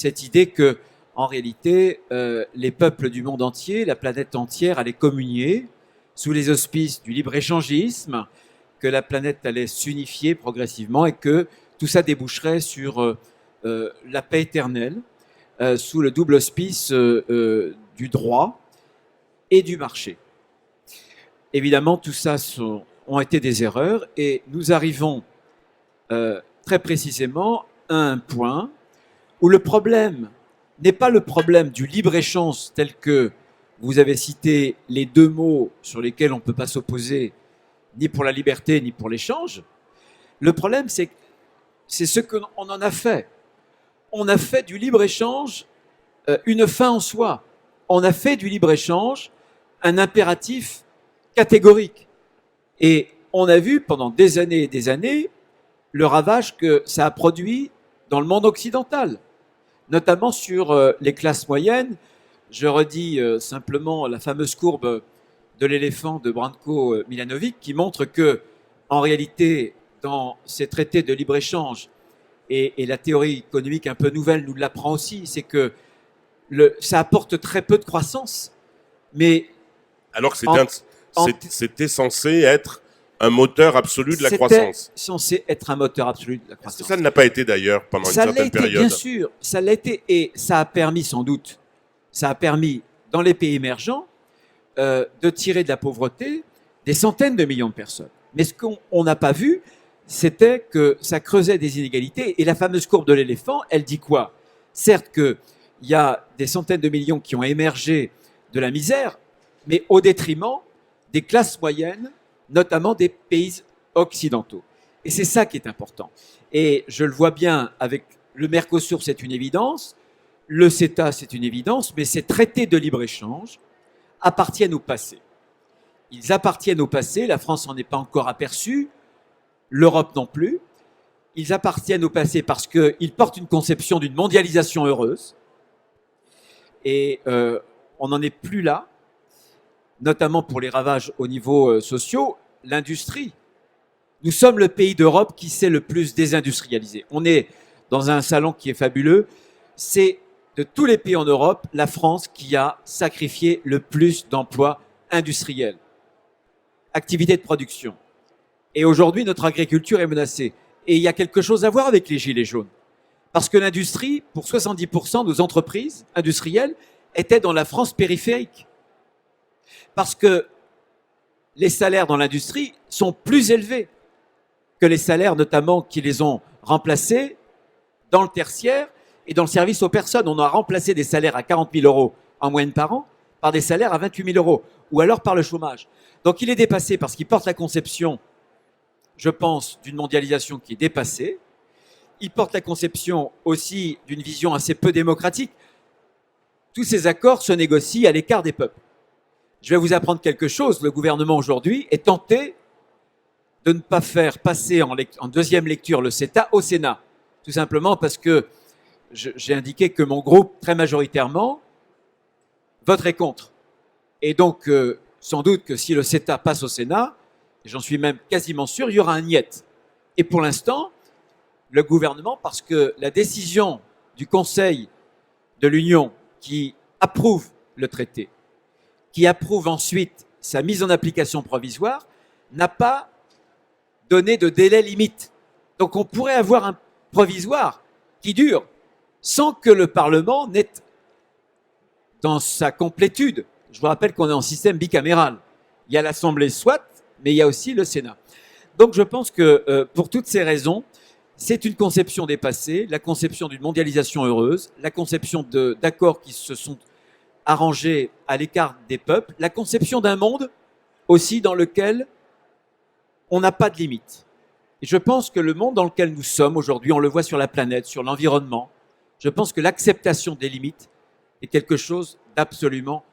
cette idée que, en réalité, les peuples du monde entier, la planète entière allait communier sous les auspices du libre-échangisme, que la planète allait s'unifier progressivement et que tout ça déboucherait sur la paix éternelle, sous le double auspice du droit et du marché. Évidemment, tout ça ont été des erreurs et nous arrivons très précisément à un point où le problème n'est pas le problème du libre-échange tel que vous avez cité les deux mots sur lesquels on ne peut pas s'opposer, ni pour la liberté, ni pour l'échange. Le problème, c'est ce qu'on en a fait. On a fait du libre-échange une fin en soi. On a fait du libre-échange un impératif catégorique. Et on a vu pendant des années et des années le ravage que ça a produit dans le monde occidental, notamment sur les classes moyennes. Je redis simplement la fameuse courbe de l'éléphant de Branko Milanovic qui montre que, en réalité, dans ces traités de libre-échange, et la théorie économique un peu nouvelle nous l'apprend aussi, c'est que ça apporte très peu de croissance, mais... Alors que c'était censé être un moteur absolu de la croissance. C'était censé être un moteur absolu de la croissance. Est-ce que ça ne l'a pas été d'ailleurs pendant une certaine période? Bien sûr, ça l'a été, et ça a permis sans doute, dans les pays émergents de tirer de la pauvreté des centaines de millions de personnes. Mais ce qu'on n'a pas vu, c'était que ça creusait des inégalités. Et la fameuse courbe de l'éléphant, elle dit quoi? Certes qu'il y a des centaines de millions qui ont émergé de la misère, mais au détriment des classes moyennes, notamment des pays occidentaux. Et c'est ça qui est important. Et je le vois bien avec le Mercosur, c'est une évidence, le CETA, c'est une évidence, mais ces traités de libre-échange appartiennent au passé. Ils appartiennent au passé, la France n'en est pas encore aperçue, l'Europe non plus. Ils appartiennent au passé parce qu'ils portent une conception d'une mondialisation heureuse. Et on n'en est plus là, notamment pour les ravages au niveau sociaux. L'industrie. Nous sommes le pays d'Europe qui s'est le plus désindustrialisé. On est dans un salon qui est fabuleux. C'est de tous les pays en Europe, la France qui a sacrifié le plus d'emplois industriels, activités de production. Et aujourd'hui, notre agriculture est menacée. Et il y a quelque chose à voir avec les gilets jaunes. Parce que l'industrie, pour 70% de nos entreprises industrielles, étaient dans la France périphérique. Parce que les salaires dans l'industrie sont plus élevés que les salaires notamment qui les ont remplacés dans le tertiaire et dans le service aux personnes. On a remplacé des salaires à 40 000 euros en moyenne par an par des salaires à 28 000 euros, ou alors par le chômage. Donc il est dépassé parce qu'il porte la conception, je pense, d'une mondialisation qui est dépassée. Il porte la conception aussi d'une vision assez peu démocratique. Tous ces accords se négocient à l'écart des peuples. Je vais vous apprendre quelque chose. Le gouvernement aujourd'hui est tenté de ne pas faire passer en deuxième lecture le CETA au Sénat. Tout simplement parce que j'ai indiqué que mon groupe, très majoritairement, voterait contre. Et donc, sans doute que si le CETA passe au Sénat, et j'en suis même quasiment sûr, il y aura un niet. Et pour l'instant, le gouvernement, parce que la décision du Conseil de l'Union qui approuve le traité, qui approuve ensuite sa mise en application provisoire, n'a pas donné de délai limite. Donc on pourrait avoir un provisoire qui dure sans que le Parlement n'ait dans sa complétude. Je vous rappelle qu'on est en système bicaméral. Il y a l'Assemblée soit, mais il y a aussi le Sénat. Donc je pense que pour toutes ces raisons, c'est une conception dépassée, la conception d'une mondialisation heureuse, la conception d'accords qui se sont arrangés à l'écart des peuples, la conception d'un monde aussi dans lequel on n'a pas de limites. Et je pense que le monde dans lequel nous sommes aujourd'hui, on le voit sur la planète, sur l'environnement, je pense que l'acceptation des limites est quelque chose d'absolument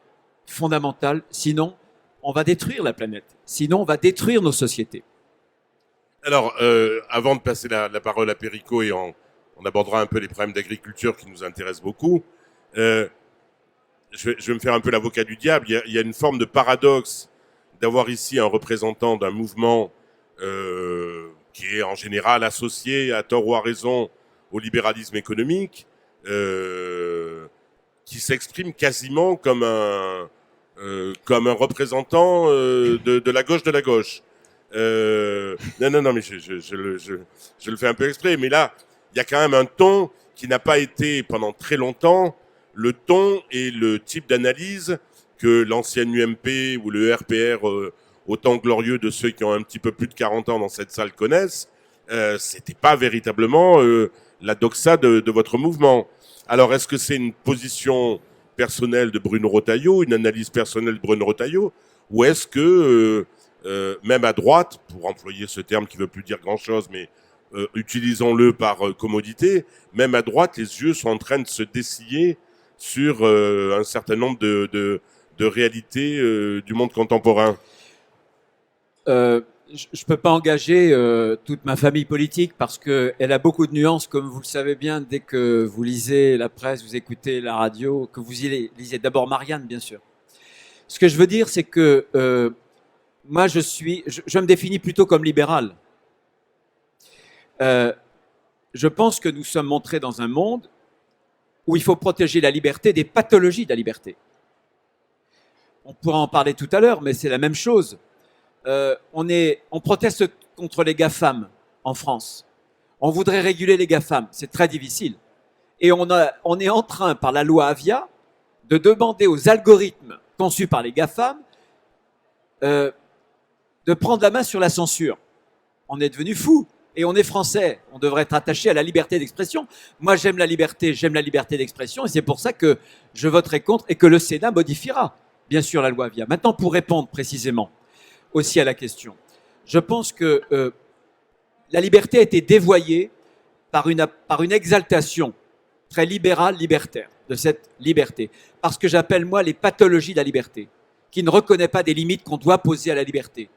fondamental. Sinon, on va détruire la planète. Sinon, on va détruire nos sociétés. Alors, avant de passer la parole à Perico et on abordera un peu les problèmes d'agriculture qui nous intéressent beaucoup, je vais me faire un peu l'avocat du diable. Il y a une forme de paradoxe d'avoir ici un représentant d'un mouvement qui est en général associé, à tort ou à raison, au libéralisme économique, qui s'exprime quasiment comme un représentant de la gauche de la gauche. Non, mais je le fais un peu exprès, mais là, il y a quand même un ton qui n'a pas été pendant très longtemps le ton et le type d'analyse que l'ancienne UMP ou le RPR, autant glorieux de ceux qui ont un petit peu plus de 40 ans dans cette salle connaissent, c'était pas véritablement la doxa de votre mouvement. Alors, est-ce que c'est une position personnelle de Bruno Retailleau, une analyse personnelle de Bruno Retailleau, ou est-ce que même à droite, pour employer ce terme qui veut plus dire grand-chose, mais utilisons-le par commodité, même à droite, les yeux sont en train de se dessiller sur un certain nombre de réalités du monde contemporain. Je ne peux pas engager toute ma famille politique parce qu'elle a beaucoup de nuances, comme vous le savez bien, dès que vous lisez la presse, vous écoutez la radio, que vous lisez d'abord Marianne, bien sûr. Ce que je veux dire, c'est que moi, je me définis plutôt comme libéral. Je pense que nous sommes montrés dans un monde où il faut protéger la liberté des pathologies de la liberté. On pourra en parler tout à l'heure, mais c'est la même chose. On proteste contre les GAFAM en France. On voudrait réguler les GAFAM. C'est très difficile. Et on est en train, par la loi Avia, de demander aux algorithmes conçus par les GAFAM de prendre la main sur la censure. On est devenu fous. Et on est français. On devrait être attaché à la liberté d'expression. Moi, j'aime la liberté d'expression. Et c'est pour ça que je voterai contre et que le Sénat modifiera, bien sûr, la loi Avia. Maintenant, pour répondre précisément aussi à la question. Je pense que la liberté a été dévoyée par une exaltation très libérale, libertaire de cette liberté. Parce que j'appelle, moi, les pathologies de la liberté, qui ne reconnaît pas des limites qu'on doit poser à la liberté,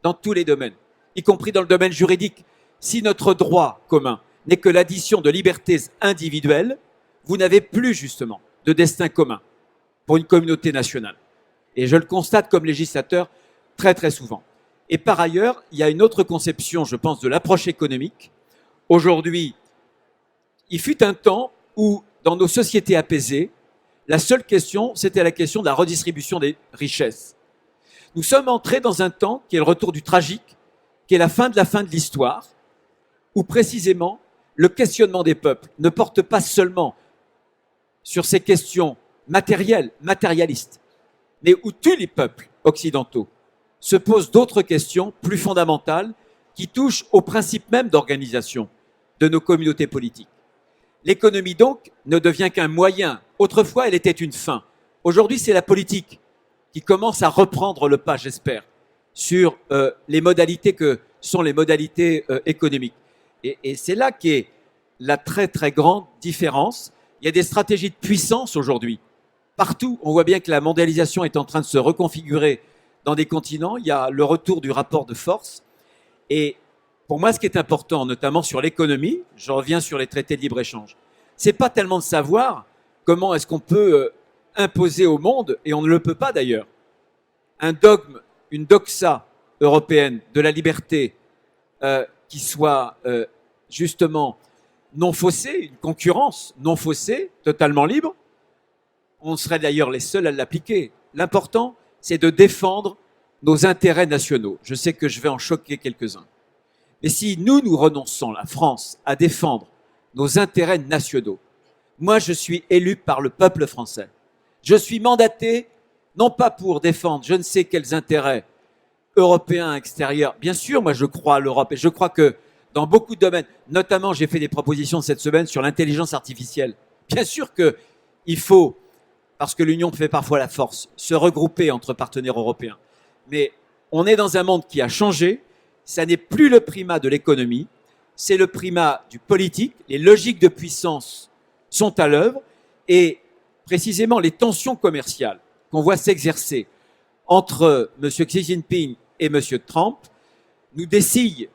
dans tous les domaines, y compris dans le domaine juridique. Si notre droit commun n'est que l'addition de libertés individuelles, vous n'avez plus, justement, de destin commun pour une communauté nationale. Et je le constate comme législateur très très souvent. Et par ailleurs, il y a une autre conception, je pense, de l'approche économique. Aujourd'hui, il fut un temps où, dans nos sociétés apaisées, la seule question, c'était la question de la redistribution des richesses. Nous sommes entrés dans un temps qui est le retour du tragique, qui est la fin de l'histoire, où précisément le questionnement des peuples ne porte pas seulement sur ces questions matérialistes, mais où tous les peuples occidentaux se posent d'autres questions plus fondamentales qui touchent au principe même d'organisation de nos communautés politiques. L'économie, donc, ne devient qu'un moyen. Autrefois, elle était une fin. Aujourd'hui, c'est la politique qui commence à reprendre le pas, j'espère, sur les modalités que sont les modalités économiques. Et c'est là qu'est la très, très grande différence. Il y a des stratégies de puissance aujourd'hui. Partout, on voit bien que la mondialisation est en train de se reconfigurer dans des continents. Il y a le retour du rapport de force. Et pour moi, ce qui est important, notamment sur l'économie, je reviens sur les traités de libre-échange, c'est pas tellement de savoir comment est-ce qu'on peut imposer au monde, et on ne le peut pas d'ailleurs, un dogme, une doxa européenne de la liberté qui soit justement non faussée, une concurrence non faussée, totalement libre. On serait d'ailleurs les seuls à l'appliquer. L'important, c'est de défendre nos intérêts nationaux. Je sais que je vais en choquer quelques-uns. Mais si nous renonçons, la France, à défendre nos intérêts nationaux, moi, je suis élu par le peuple français. Je suis mandaté, non pas pour défendre je ne sais quels intérêts européens extérieurs. Bien sûr, moi, je crois à l'Europe et je crois que dans beaucoup de domaines, notamment, j'ai fait des propositions cette semaine sur l'intelligence artificielle. Bien sûr qu'il faut, parce que l'union fait parfois la force, se regrouper entre partenaires européens. Mais on est dans un monde qui a changé. Ça n'est plus le primat de l'économie, c'est le primat du politique. Les logiques de puissance sont à l'œuvre et précisément les tensions commerciales qu'on voit s'exercer entre M. Xi Jinping et M. Trump nous dessillent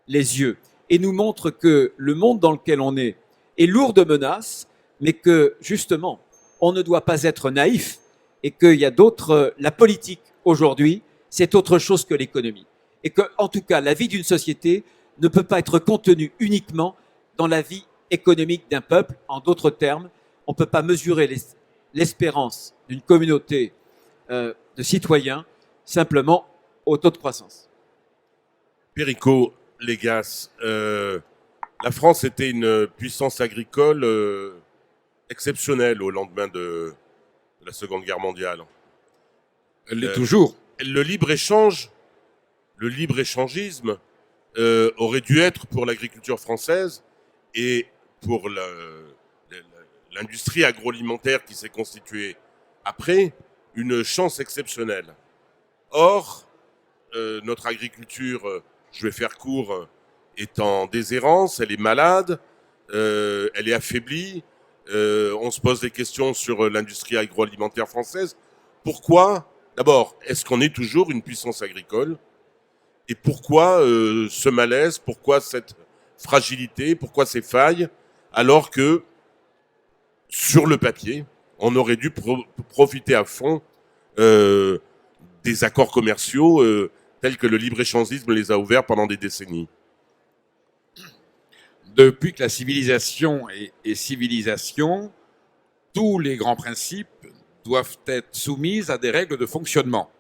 les yeux et nous montrent que le monde dans lequel on est lourd de menaces, mais que justement, on ne doit pas être naïf et qu'il y a d'autres. La politique aujourd'hui, c'est autre chose que l'économie. Et que, en tout cas, la vie d'une société ne peut pas être contenue uniquement dans la vie économique d'un peuple. En d'autres termes, on ne peut pas mesurer l'espérance d'une communauté de citoyens simplement au taux de croissance. Perico Légas, la France était une puissance agricole exceptionnelle au lendemain de la Seconde Guerre mondiale. Elle l'est toujours. Le libre-échangisme aurait dû être pour l'agriculture française et pour l'industrie agroalimentaire qui s'est constituée après une chance exceptionnelle. Or, notre agriculture, je vais faire court, est en déshérence, elle est malade, elle est affaiblie. On se pose des questions sur l'industrie agroalimentaire française. Pourquoi ? D'abord, est-ce qu'on est toujours une puissance agricole ? Et pourquoi ce malaise ? Pourquoi cette fragilité ? Pourquoi ces failles ? Alors que, sur le papier, on aurait dû profiter à fond des accords commerciaux tels que le libre-échangisme les a ouverts pendant des décennies. Depuis que la civilisation est civilisation, tous les grands principes doivent être soumis à des règles de fonctionnement.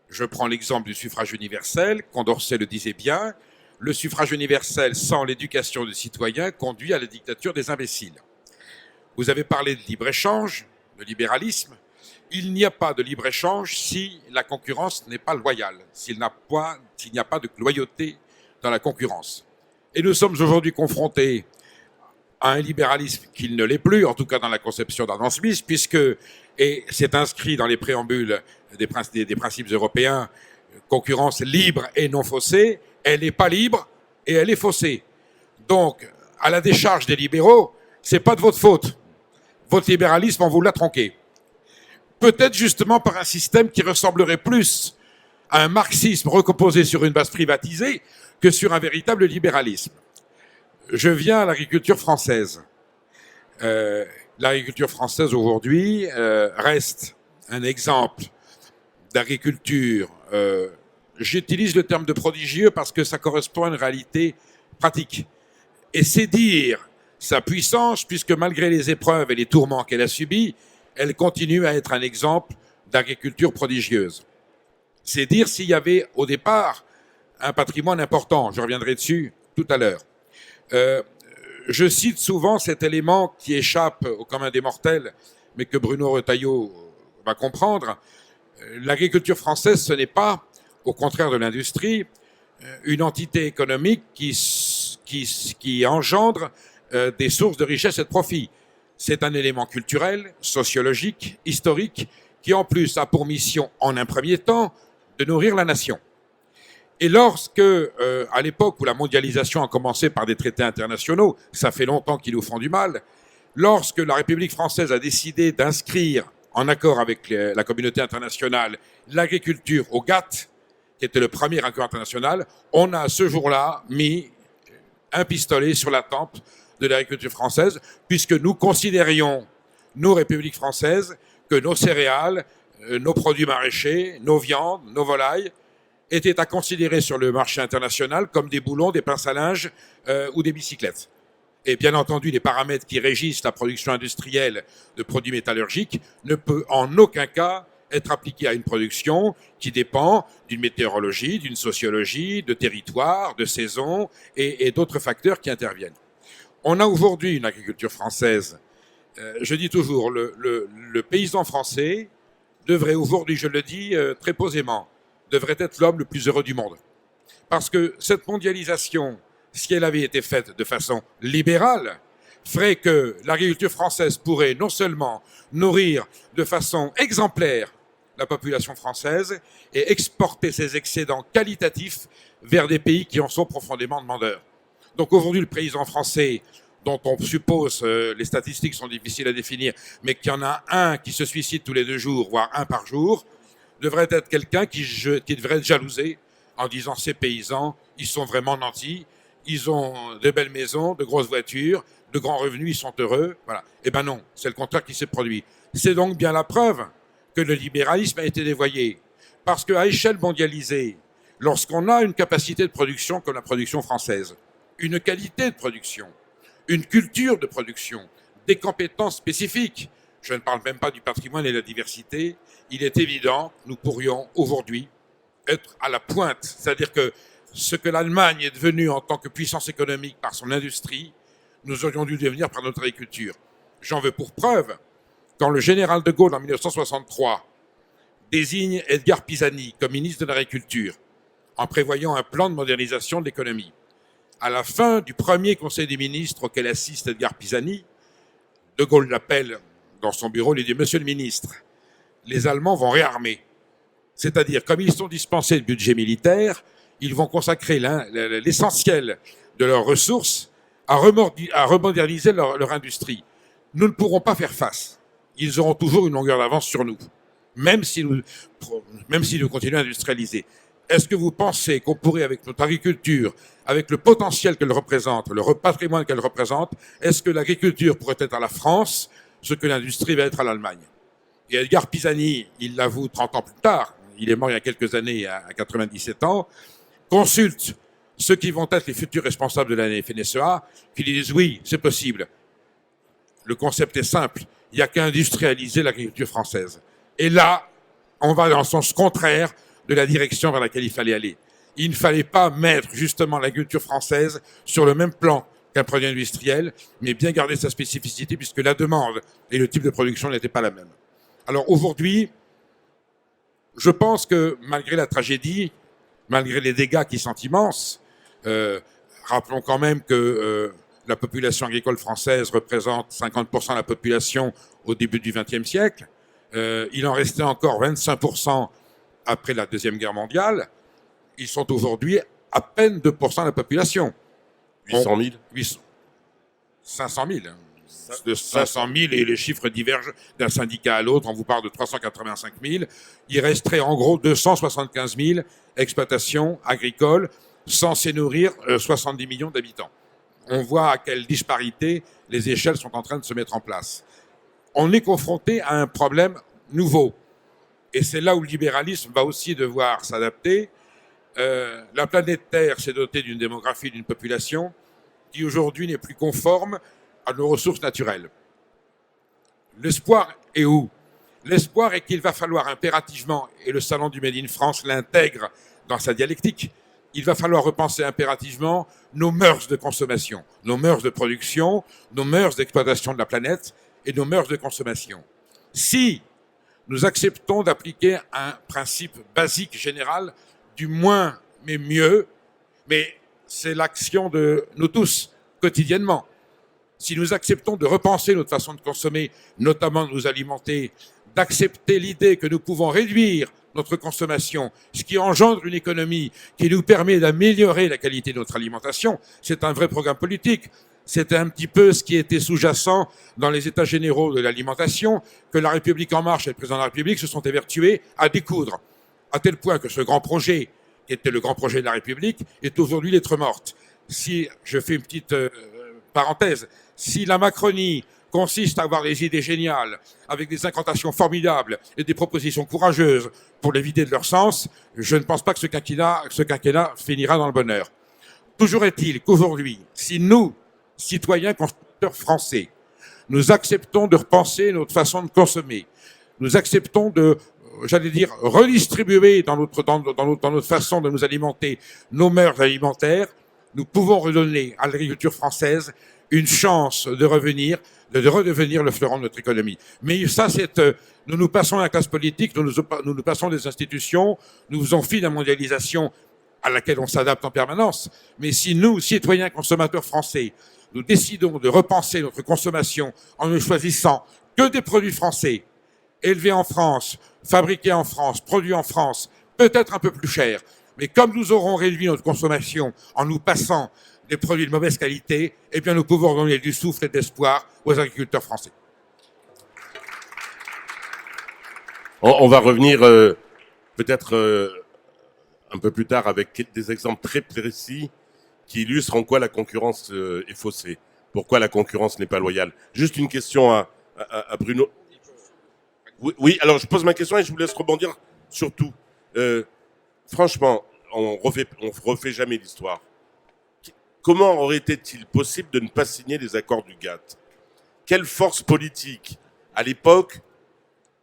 Je prends l'exemple du suffrage universel. Condorcet le disait bien, le suffrage universel sans l'éducation des citoyens conduit à la dictature des imbéciles. Vous avez parlé de libre-échange, de libéralisme. Il n'y a pas de libre-échange si la concurrence n'est pas loyale, s'il n'y a pas de loyauté dans la concurrence. Et nous sommes aujourd'hui confrontés à un libéralisme qui ne l'est plus, en tout cas dans la conception d'Adam Smith, puisque, et c'est inscrit dans les préambules des principes européens, concurrence libre et non faussée, elle n'est pas libre et elle est faussée. Donc, à la décharge des libéraux, c'est pas de votre faute. Votre libéralisme, on vous l'a tronqué. Peut-être justement par un système qui ressemblerait plus à un marxisme recomposé sur une base privatisée que sur un véritable libéralisme. Je viens à l'agriculture française. L'agriculture française aujourd'hui reste un exemple d'agriculture. J'utilise le terme de prodigieux parce que ça correspond à une réalité pratique. Et c'est dire sa puissance, puisque malgré les épreuves et les tourments qu'elle a subis, elle continue à être un exemple d'agriculture prodigieuse. C'est dire s'il y avait au départ un patrimoine important. Je reviendrai dessus tout à l'heure. Je cite souvent cet élément qui échappe au commun des mortels, mais que Bruno Retailleau va comprendre. L'agriculture française, ce n'est pas, au contraire de l'industrie, une entité économique qui engendre des sources de richesse et de profit. C'est un élément culturel, sociologique, historique, qui en plus a pour mission, en un premier temps, de nourrir la nation. Et lorsque, à l'époque où la mondialisation a commencé par des traités internationaux, ça fait longtemps qu'ils nous font du mal, lorsque la République française a décidé d'inscrire, en accord avec la communauté internationale, l'agriculture au GATT, qui était le premier accord international, on a ce jour-là mis un pistolet sur la tempe de l'agriculture française, puisque nous considérions, nous, République française, que nos céréales, nos produits maraîchers, nos viandes, nos volailles, étaient à considérer sur le marché international comme des boulons, des pinces à linge ou des bicyclettes. Et bien entendu, les paramètres qui régissent la production industrielle de produits métallurgiques ne peuvent en aucun cas être appliqués à une production qui dépend d'une météorologie, d'une sociologie, de territoire, de saison et d'autres facteurs qui interviennent. On a aujourd'hui une agriculture française. Je dis toujours, le paysan français devrait aujourd'hui, je le dis très posément, devrait être l'homme le plus heureux du monde. Parce que cette mondialisation, si elle avait été faite de façon libérale, ferait que l'agriculture française pourrait non seulement nourrir de façon exemplaire la population française et exporter ses excédents qualitatifs vers des pays qui en sont profondément demandeurs. Donc aujourd'hui, le paysan français, dont on suppose, les statistiques sont difficiles à définir, mais qu'il y en a un qui se suicide tous les 2 jours, voire un par jour, devrait être quelqu'un qui devrait être jalousé en disant ces paysans, ils sont vraiment nantis, ils ont de belles maisons, de grosses voitures, de grands revenus, ils sont heureux. Voilà. Eh ben non, c'est le contraire qui s'est produit. C'est donc bien la preuve que le libéralisme a été dévoyé. Parce qu'à échelle mondialisée, lorsqu'on a une capacité de production comme la production française, une qualité de production, une culture de production, des compétences spécifiques. Je ne parle même pas du patrimoine et de la diversité. Il est évident que nous pourrions aujourd'hui être à la pointe. C'est-à-dire que ce que l'Allemagne est devenue en tant que puissance économique par son industrie, nous aurions dû devenir par notre agriculture. J'en veux pour preuve, quand le général de Gaulle, en 1963, désigne Edgar Pisani comme ministre de l'Agriculture, en prévoyant un plan de modernisation de l'économie. À la fin du premier conseil des ministres auquel assiste Edgar Pisani, de Gaulle l'appelle dans son bureau, il lui dit « Monsieur le ministre, les Allemands vont réarmer. C'est-à-dire, comme ils sont dispensés de budget militaire, ils vont consacrer l'essentiel de leurs ressources à remoderniser leur industrie. Nous ne pourrons pas faire face. Ils auront toujours une longueur d'avance sur nous, même si nous continuons à industrialiser. Est-ce que vous pensez qu'on pourrait, avec notre agriculture, avec le potentiel qu'elle représente, le patrimoine qu'elle représente, est-ce que l'agriculture pourrait être à la France ce que l'industrie va être à l'Allemagne? Et Edgar Pisani, il l'avoue 30 ans plus tard, il est mort il y a quelques années à 97 ans, consulte ceux qui vont être les futurs responsables de la FNSEA, qui lui disent oui, c'est possible. Le concept est simple, il n'y a qu'à industrialiser l'agriculture française. Et là, on va dans le sens contraire de la direction vers laquelle il fallait aller. Il ne fallait pas mettre justement l'agriculture française sur le même plan qu'un produit industriel, mais bien garder sa spécificité puisque la demande et le type de production n'étaient pas la même. Alors aujourd'hui, je pense que malgré la tragédie, malgré les dégâts qui sont immenses, rappelons quand même que la population agricole française représente 50% de la population au début du XXe siècle. Il en restait encore 25% après la Deuxième Guerre mondiale. Ils sont aujourd'hui à peine 2% de la population. 800 000 500 000. De 500 000 et les chiffres divergent d'un syndicat à l'autre. On vous parle de 385 000. Il resterait en gros 275 000 exploitations agricoles censées nourrir 70 millions d'habitants. On voit à quelle disparité les échelles sont en train de se mettre en place. On est confronté à un problème nouveau. Et c'est là où le libéralisme va aussi devoir s'adapter. La planète Terre s'est dotée d'une démographie, d'une population qui aujourd'hui n'est plus conforme à nos ressources naturelles. L'espoir est où? L'espoir est qu'il va falloir impérativement, et le Salon du Made in France l'intègre dans sa dialectique, il va falloir repenser impérativement nos mœurs de consommation, nos mœurs de production, nos mœurs d'exploitation de la planète et nos mœurs de consommation. Si nous acceptons d'appliquer un principe basique général du moins mais mieux, mais c'est l'action de nous tous quotidiennement. Si nous acceptons de repenser notre façon de consommer, notamment de nous alimenter, d'accepter l'idée que nous pouvons réduire notre consommation, ce qui engendre une économie qui nous permet d'améliorer la qualité de notre alimentation, c'est un vrai programme politique. C'est un petit peu ce qui était sous-jacent dans les états généraux de l'alimentation, que la République en marche et le président de la République se sont évertués à découdre, à tel point que ce grand projet, qui était le grand projet de la République, est aujourd'hui lettre morte. Si, je fais une petite parenthèse, si la Macronie consiste à avoir des idées géniales, avec des incantations formidables et des propositions courageuses pour les vider de leur sens, je ne pense pas que ce quinquennat finira dans le bonheur. Toujours est-il qu'aujourd'hui, si nous, citoyens consommateurs français, nous acceptons de repenser notre façon de consommer, nous acceptons de, redistribuer dans notre façon de nous alimenter nos mœurs alimentaires, nous pouvons redonner à l'agriculture française une chance de redevenir le fleuron de notre économie. Mais ça, nous passons à la classe politique, nous passons des institutions, nous faisons fi de la mondialisation à laquelle on s'adapte en permanence. Mais si nous, citoyens consommateurs français, nous décidons de repenser notre consommation en ne choisissant que des produits français, élevés en France, fabriqués en France, produits en France, peut-être un peu plus chers, mais comme nous aurons réduit notre consommation en nous passant des produits de mauvaise qualité, eh bien nous pouvons donner du souffle et de l'espoir aux agriculteurs français. On va revenir peut-être un peu plus tard avec des exemples très précis qui illustrent en quoi la concurrence est faussée, pourquoi la concurrence n'est pas loyale. Juste une question à Bruno. Oui, alors je pose ma question et je vous laisse rebondir sur tout. Franchement, on refait jamais l'histoire. comment aurait-il possible de ne pas signer les accords du GATT? Quelle force politique, à l'époque,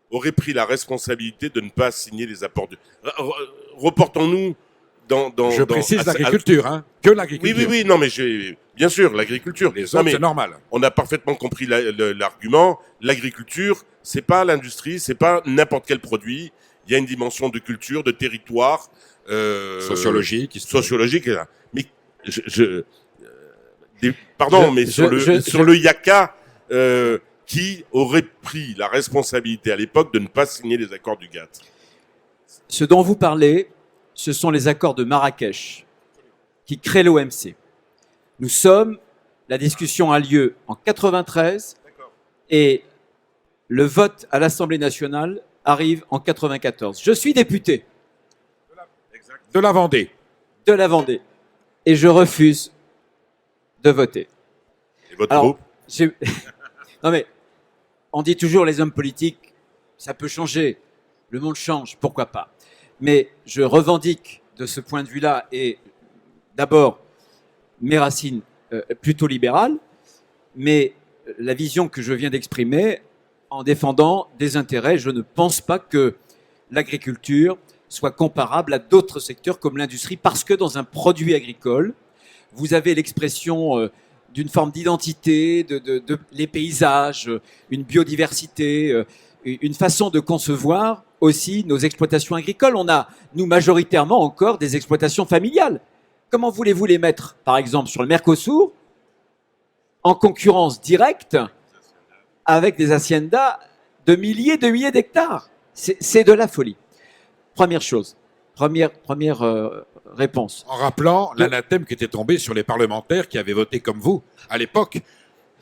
aurait pris la responsabilité de ne pas signer les accords du... Reportons-nous Je précise l'agriculture, hein, que l'agriculture. Oui, non, mais bien sûr, l'agriculture. Les autres, c'est normal. On a parfaitement compris l'argument. L'agriculture, c'est pas l'industrie, c'est pas n'importe quel produit. Il y a une dimension de culture, de territoire, sociologique. Mais sur le Yaka, qui aurait pris la responsabilité à l'époque de ne pas signer les accords du GATT? Ce dont vous parlez, ce sont les accords de Marrakech qui créent l'OMC. La discussion a lieu en 93 et le vote à l'Assemblée nationale arrive en 94. Je suis député de la Vendée. Et je refuse de voter. Et votre groupe? Non mais, on dit toujours les hommes politiques, ça peut changer, le monde change, pourquoi pas. Mais je revendique de ce point de vue-là, et d'abord mes racines plutôt libérales, mais la vision que je viens d'exprimer en défendant des intérêts, je ne pense pas que l'agriculture soit comparable à d'autres secteurs comme l'industrie, parce que dans un produit agricole, vous avez l'expression d'une forme d'identité, de les paysages, une biodiversité, une façon de concevoir aussi nos exploitations agricoles. On a, nous, majoritairement encore des exploitations familiales. Comment voulez-vous les mettre, par exemple, sur le Mercosur, en concurrence directe avec des haciendas de milliers d'hectares? C'est de la folie. Première chose, première réponse. En rappelant l'anathème qui était tombé sur les parlementaires qui avaient voté comme vous à l'époque.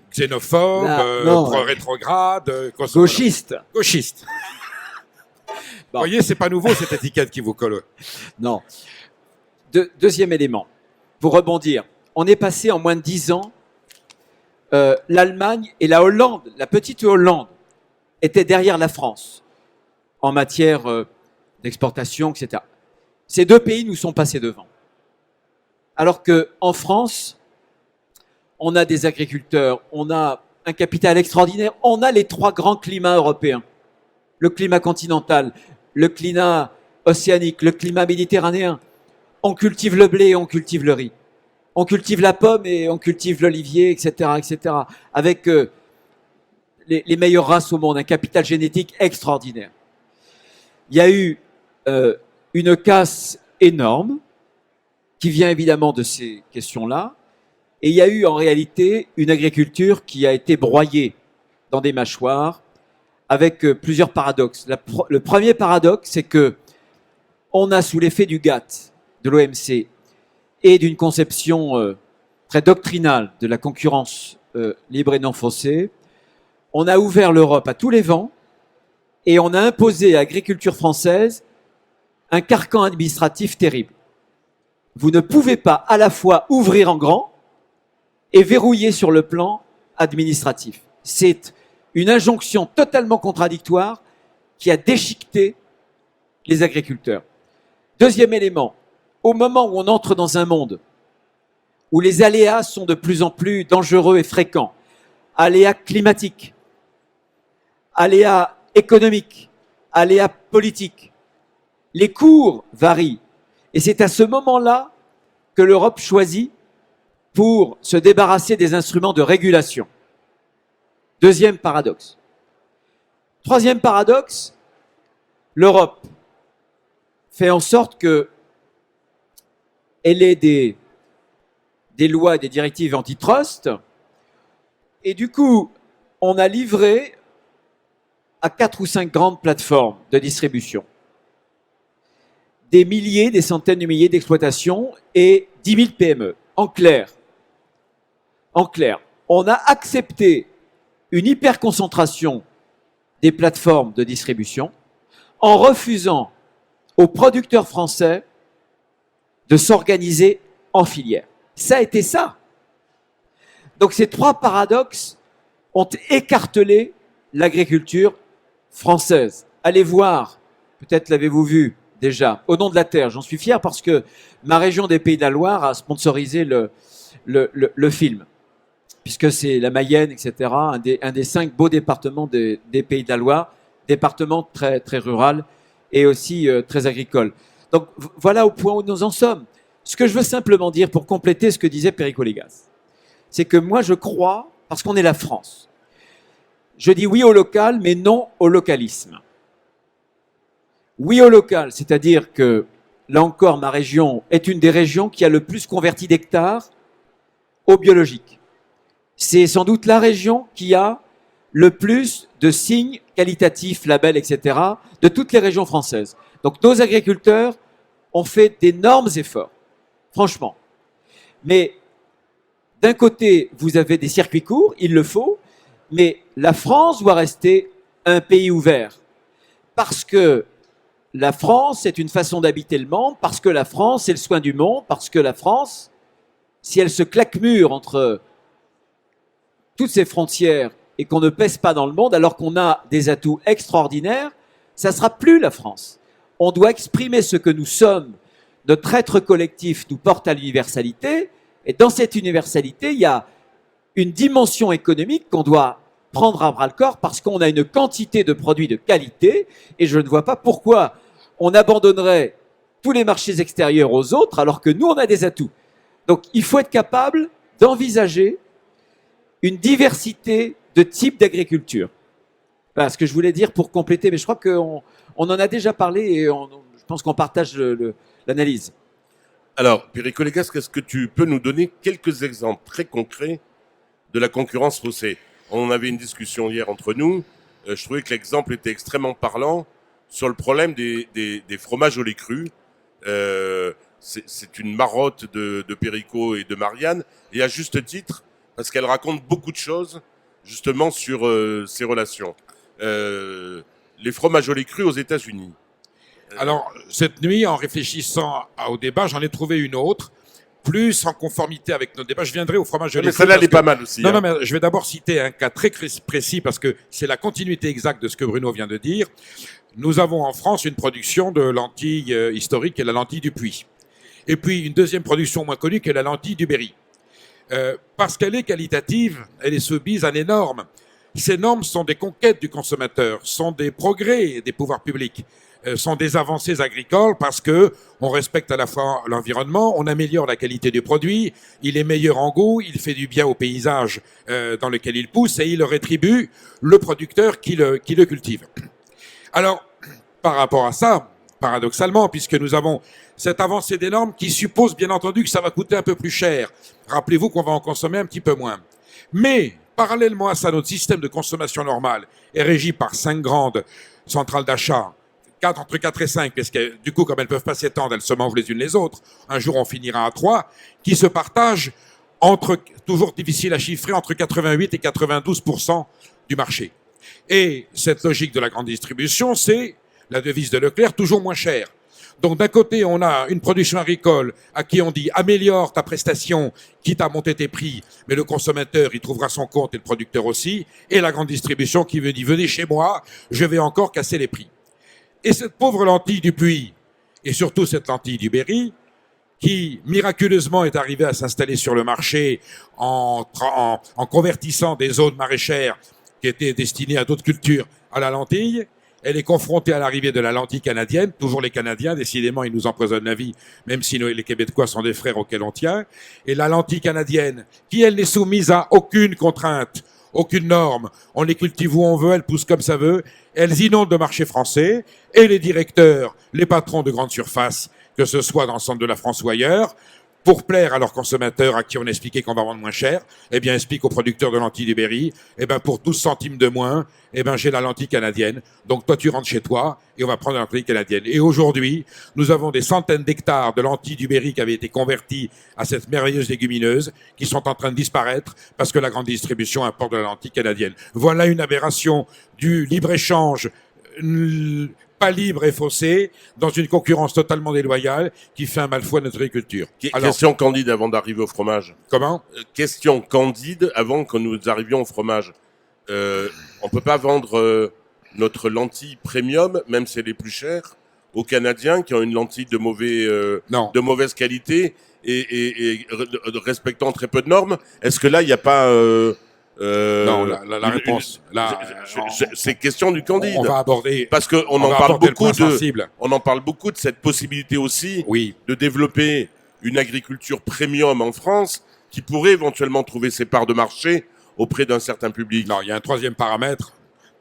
Xénophobe, rétrograde, gauchiste. Bon. Vous voyez, c'est pas nouveau cette étiquette qui vous colle. Non. Deuxième élément, pour rebondir, on est passé en moins de 10 ans, l'Allemagne et la Hollande, la petite Hollande, étaient derrière la France en matière d'exportation, etc. Ces deux pays nous sont passés devant. Alors qu'en France, on a des agriculteurs, on a un capital extraordinaire, on a les trois grands climats européens. Le climat continental, le climat océanique, le climat méditerranéen. On cultive le blé, on cultive le riz. On cultive la pomme et on cultive l'olivier, etc., etc. Avec les meilleures races au monde, un capital génétique extraordinaire. Il y a eu une casse énorme qui vient évidemment de ces questions-là. Et il y a eu en réalité une agriculture qui a été broyée dans des mâchoires avec plusieurs paradoxes. Le premier paradoxe, c'est que on a, sous l'effet du GATT, de l'OMC, et d'une conception très doctrinale de la concurrence libre et non faussée, on a ouvert l'Europe à tous les vents et on a imposé à l'agriculture française un carcan administratif terrible. Vous ne pouvez pas à la fois ouvrir en grand et verrouiller sur le plan administratif. C'est une injonction totalement contradictoire qui a déchiqueté les agriculteurs. Deuxième élément, au moment où on entre dans un monde où les aléas sont de plus en plus dangereux et fréquents, aléas climatiques, aléas économiques, aléas politiques, les cours varient. Et c'est à ce moment-là que l'Europe choisit pour se débarrasser des instruments de régulation. Deuxième paradoxe. Troisième paradoxe, l'Europe fait en sorte qu'elle ait des lois et des directives antitrust, et du coup, on a livré à 4 ou 5 grandes plateformes de distribution des milliers, des centaines de milliers d'exploitations et 10 000 PME. En clair, on a accepté une hyperconcentration des plateformes de distribution en refusant aux producteurs français de s'organiser en filière. Ça a été ça. Donc ces trois paradoxes ont écartelé l'agriculture française. Allez voir, peut-être l'avez-vous vu déjà, Au nom de la terre. J'en suis fier parce que ma région des Pays de la Loire a sponsorisé le film, puisque c'est la Mayenne, etc., un des 5 beaux départements des Pays de la Loire, département très, très rural et aussi très agricole. Donc voilà au point où nous en sommes. Ce que je veux simplement dire pour compléter ce que disait Perico Légas, c'est que moi je crois, parce qu'on est la France, je dis oui au local, mais non au localisme. Oui au local, c'est-à-dire que, là encore, ma région est une des régions qui a le plus converti d'hectares au biologique. C'est sans doute la région qui a le plus de signes qualitatifs, labels, etc., de toutes les régions françaises. Donc nos agriculteurs ont fait d'énormes efforts, franchement. Mais d'un côté, vous avez des circuits courts, il le faut, mais la France doit rester un pays ouvert. Parce que la France est une façon d'habiter le monde, parce que la France est le soin du monde, parce que la France, si elle se claque-mure entre toutes ses frontières et qu'on ne pèse pas dans le monde, alors qu'on a des atouts extraordinaires, ça ne sera plus la France. On doit exprimer ce que nous sommes. Notre être collectif nous porte à l'universalité, et dans cette universalité, il y a une dimension économique qu'on doit prendre à bras-le-corps parce qu'on a une quantité de produits de qualité, et je ne vois pas pourquoi on abandonnerait tous les marchés extérieurs aux autres alors que nous, on a des atouts. Donc, il faut être capable d'envisager une diversité de types d'agriculture. Voilà ce que je voulais dire pour compléter, mais je crois qu'on en a déjà parlé et je pense qu'on partage l'analyse. Alors, Perico Légas, est-ce que tu peux nous donner quelques exemples très concrets de la concurrence faussée? On en avait une discussion hier entre nous. Je trouvais que l'exemple était extrêmement parlant sur le problème des fromages au lait cru. C'est une marotte de Perico et de Marianne, et à juste titre, parce qu'elle raconte beaucoup de choses, justement, sur ces relations. Les fromages au lait cru aux États-Unis. Alors, cette nuit, en réfléchissant au débat, j'en ai trouvé une autre, plus en conformité avec nos débats. Je viendrai au fromage de lait cru. Mais celle-là, elle est pas mal aussi. Non, hein. non, mais je vais d'abord citer un cas très précis parce que c'est la continuité exacte de ce que Bruno vient de dire. Nous avons en France une production de lentilles historiques qui est la lentille du Puy. Et puis une deuxième production moins connue qui est la lentille du Berry. Parce qu'elle est qualitative, elle est soumise à des normes. Ces normes sont des conquêtes du consommateur, sont des progrès des pouvoirs publics, sont des avancées agricoles parce que on respecte à la fois l'environnement, on améliore la qualité du produit, il est meilleur en goût, il fait du bien au paysage dans lequel il pousse et il rétribue le producteur qui le cultive. Alors, par rapport à ça, paradoxalement, puisque nous avons cette avancée des normes qui suppose bien entendu que ça va coûter un peu plus cher. Rappelez-vous qu'on va en consommer un petit peu moins. Mais, parallèlement à ça, notre système de consommation normale est régi par 5 grandes centrales d'achat, entre 4 et 5, parce que du coup, comme elles ne peuvent pas s'étendre, elles se mangent les unes les autres. Un jour, on finira à 3, qui se partagent entre, toujours difficile à chiffrer, entre 88 et 92% du marché. Et cette logique de la grande distribution, c'est la devise de Leclerc, toujours moins cher. Donc d'un côté, on a une production agricole à qui on dit améliore ta prestation, quitte à monter tes prix, mais le consommateur, il trouvera son compte et le producteur aussi, et la grande distribution qui veut dire venez chez moi, je vais encore casser les prix. Et cette pauvre lentille du Puy, et surtout cette lentille du Berry, qui miraculeusement est arrivée à s'installer sur le marché en convertissant des zones maraîchères qui étaient destinées à d'autres cultures à la lentille. Elle est confrontée à l'arrivée de la lentille canadienne, toujours les Canadiens, décidément ils nous empoisonnent la vie, même si les Québécois sont des frères auxquels on tient. Et la lentille canadienne, qui elle n'est soumise à aucune contrainte, aucune norme, on les cultive où on veut, elles poussent comme ça veut, elles inondent le marché français, et les directeurs, les patrons de grandes surfaces, que ce soit dans le centre de la France ou ailleurs, pour plaire à leurs consommateurs à qui on expliquait qu'on va vendre moins cher, eh bien, explique aux producteurs de lentilles du Berry, eh ben, pour 12 centimes de moins, eh ben, j'ai la lentille canadienne. Donc, toi, tu rentres chez toi et on va prendre la lentille canadienne. Et aujourd'hui, nous avons des centaines d'hectares de lentilles du Berry qui avaient été convertis à cette merveilleuse légumineuse qui sont en train de disparaître parce que la grande distribution importe de la lentille canadienne. Voilà une aberration du libre-échange pas libre et faussé, dans une concurrence totalement déloyale qui fait un mal fou à notre agriculture. Question candide avant d'arriver au fromage. Comment ? Question candide avant que nous arrivions au fromage. On peut pas vendre notre lentille premium, même si elle est plus chère, aux Canadiens qui ont une lentille de Non. mauvaise qualité et respectant très peu de normes? Est-ce que là, il n'y a pas Non, la réponse. Là, c'est question du Candide. on va aborder. Parce qu'on on en va parle aborder le beaucoup point sensible. on en parle beaucoup de cette possibilité aussi Oui. de développer une agriculture premium en France qui pourrait éventuellement trouver ses parts de marché auprès d'un certain public. Non, il y a un troisième paramètre.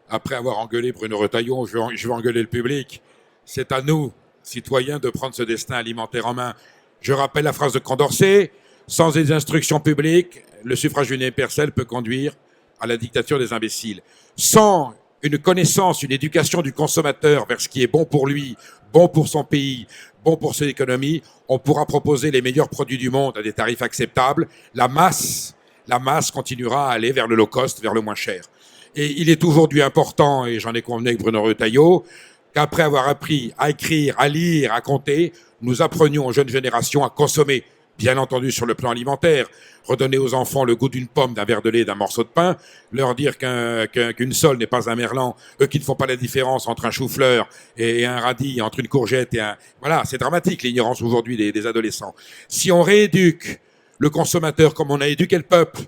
Après avoir engueulé Bruno Retailleau, je vais engueuler le public. C'est à nous, citoyens, de prendre ce destin alimentaire en main. Je rappelle la phrase de Condorcet, sans des instructions publiques, le suffrage universel peut conduire à la dictature des imbéciles. Sans une connaissance, une éducation du consommateur vers ce qui est bon pour lui, bon pour son pays, bon pour son économie, on pourra proposer les meilleurs produits du monde à des tarifs acceptables. La masse continuera à aller vers le low cost, vers le moins cher. Et il est aujourd'hui important, et j'en ai convenu avec Bruno Retailleau, qu'après avoir appris à écrire, à lire, à compter, nous apprenions aux jeunes générations à consommer, bien entendu sur le plan alimentaire, redonner aux enfants le goût d'une pomme, d'un verre de lait, d'un morceau de pain, leur dire qu'une sole n'est pas un merlan, eux qui ne font pas la différence entre un chou-fleur et un radis, entre une courgette et un... Voilà, c'est dramatique l'ignorance aujourd'hui des adolescents. Si on rééduque le consommateur comme on a éduqué le peuple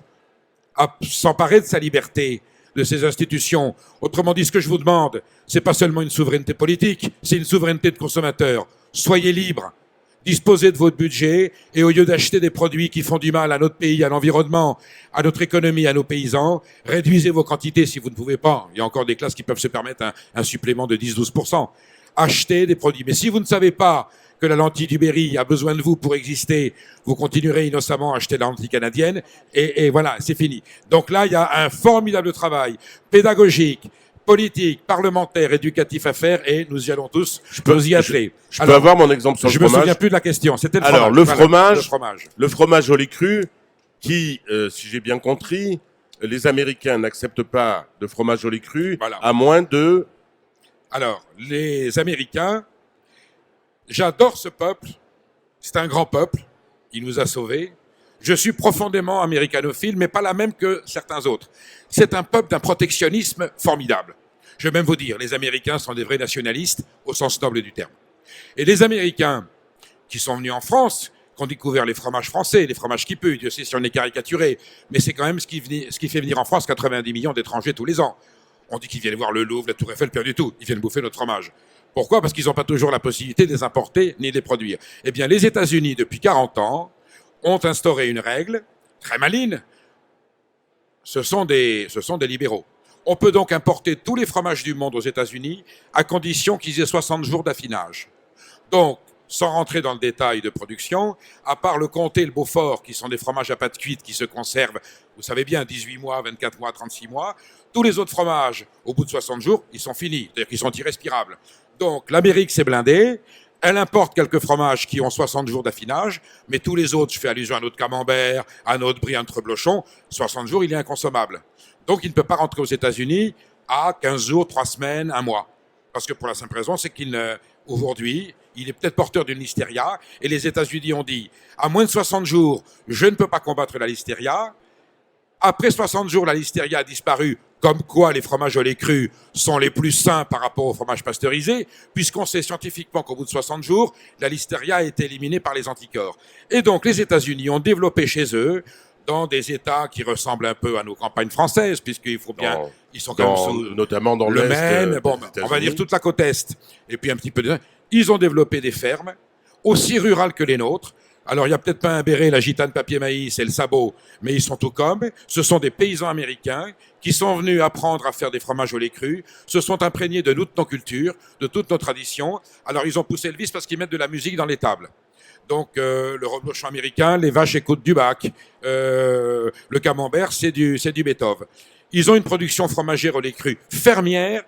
à s'emparer de sa liberté, de ses institutions. Autrement dit, ce que je vous demande, c'est pas seulement une souveraineté politique, c'est une souveraineté de consommateur. Soyez libres, disposez de votre budget et au lieu d'acheter des produits qui font du mal à notre pays, à l'environnement, à notre économie, à nos paysans, réduisez vos quantités si vous ne pouvez pas. Il y a encore des classes qui peuvent se permettre un supplément de 10-12%. Achetez des produits. Mais si vous ne savez pas que la lentille du Berry a besoin de vous pour exister, vous continuerez innocemment à acheter la lentille canadienne, et voilà, c'est fini. Donc là, il y a un formidable travail pédagogique, politique, parlementaire, éducatif à faire, et nous y allons tous, nous y atteler. Je peux avoir mon exemple sur le fromage? Je me souviens plus de la question, c'était le Alors, fromage. Le fromage au lait cru, qui, si j'ai bien compris, les Américains n'acceptent pas de fromage au lait cru, Voilà. à moins de... Alors, les Américains, j'adore ce peuple. C'est un grand peuple. Il nous a sauvés. Je suis profondément américanophile, mais pas la même que certains autres. C'est un peuple d'un protectionnisme formidable. Je vais même vous dire, les Américains sont des vrais nationalistes au sens noble du terme. Et les Américains qui sont venus en France, qui ont découvert les fromages français, les fromages qui puent, Dieu sait si on est caricaturé, mais c'est quand même ce qui fait venir en France 90 millions d'étrangers tous les ans. On dit qu'ils viennent voir le Louvre, la Tour Eiffel, pas du tout. Ils viennent bouffer notre fromage. Pourquoi? Parce qu'ils n'ont pas toujours la possibilité de les importer ni de les produire. Eh bien, les États-Unis, depuis 40 ans, ont instauré une règle très maligne. Ce sont des libéraux. On peut donc importer tous les fromages du monde aux États-Unis à condition qu'ils aient 60 jours d'affinage. Donc, sans rentrer dans le détail de production, à part le comté et le Beaufort, qui sont des fromages à pâte cuite qui se conservent, vous savez bien, 18 mois, 24 mois, 36 mois, tous les autres fromages, au bout de 60 jours, ils sont finis, c'est-à-dire qu'ils sont irrespirables. Donc, l'Amérique s'est blindée, elle importe quelques fromages qui ont 60 jours d'affinage, mais tous les autres, je fais allusion à notre camembert, à notre brie, à notre reblochon, 60 jours, il est inconsommable. Donc, il ne peut pas rentrer aux États-Unis à 15 jours, 3 semaines, 1 mois. Parce que pour la simple raison, c'est aujourd'hui, il est peut-être porteur d'une listeria, et les États-Unis ont dit, à moins de 60 jours, je ne peux pas combattre la listeria. Après 60 jours, la listeria a disparu, comme quoi les fromages au lait cru sont les plus sains par rapport aux fromages pasteurisés, puisqu'on sait scientifiquement qu'au bout de 60 jours, la listeria a été éliminée par les anticorps. Et donc, les États-Unis ont développé chez eux, dans des États qui ressemblent un peu à nos campagnes françaises, puisqu'il faut bien, ils sont quand même notamment dans le l'Est, Maine, bon, on va dire toute la côte Est, et puis un petit peu de... Ils ont développé des fermes, aussi rurales que les nôtres. Alors, il n'y a peut-être pas un béret, la gitane papier maïs et le sabot, mais ils sont tout comme. Ce sont des paysans américains qui sont venus apprendre à faire des fromages au lait cru, se sont imprégnés de toutes nos cultures, de toutes nos traditions. Alors, ils ont poussé le vice parce qu'ils mettent de la musique dans les tables. Donc, le reblochon américain, les vaches écoutent du Bach, le camembert, c'est du Beethoven. Ils ont une production fromagère au lait cru fermière,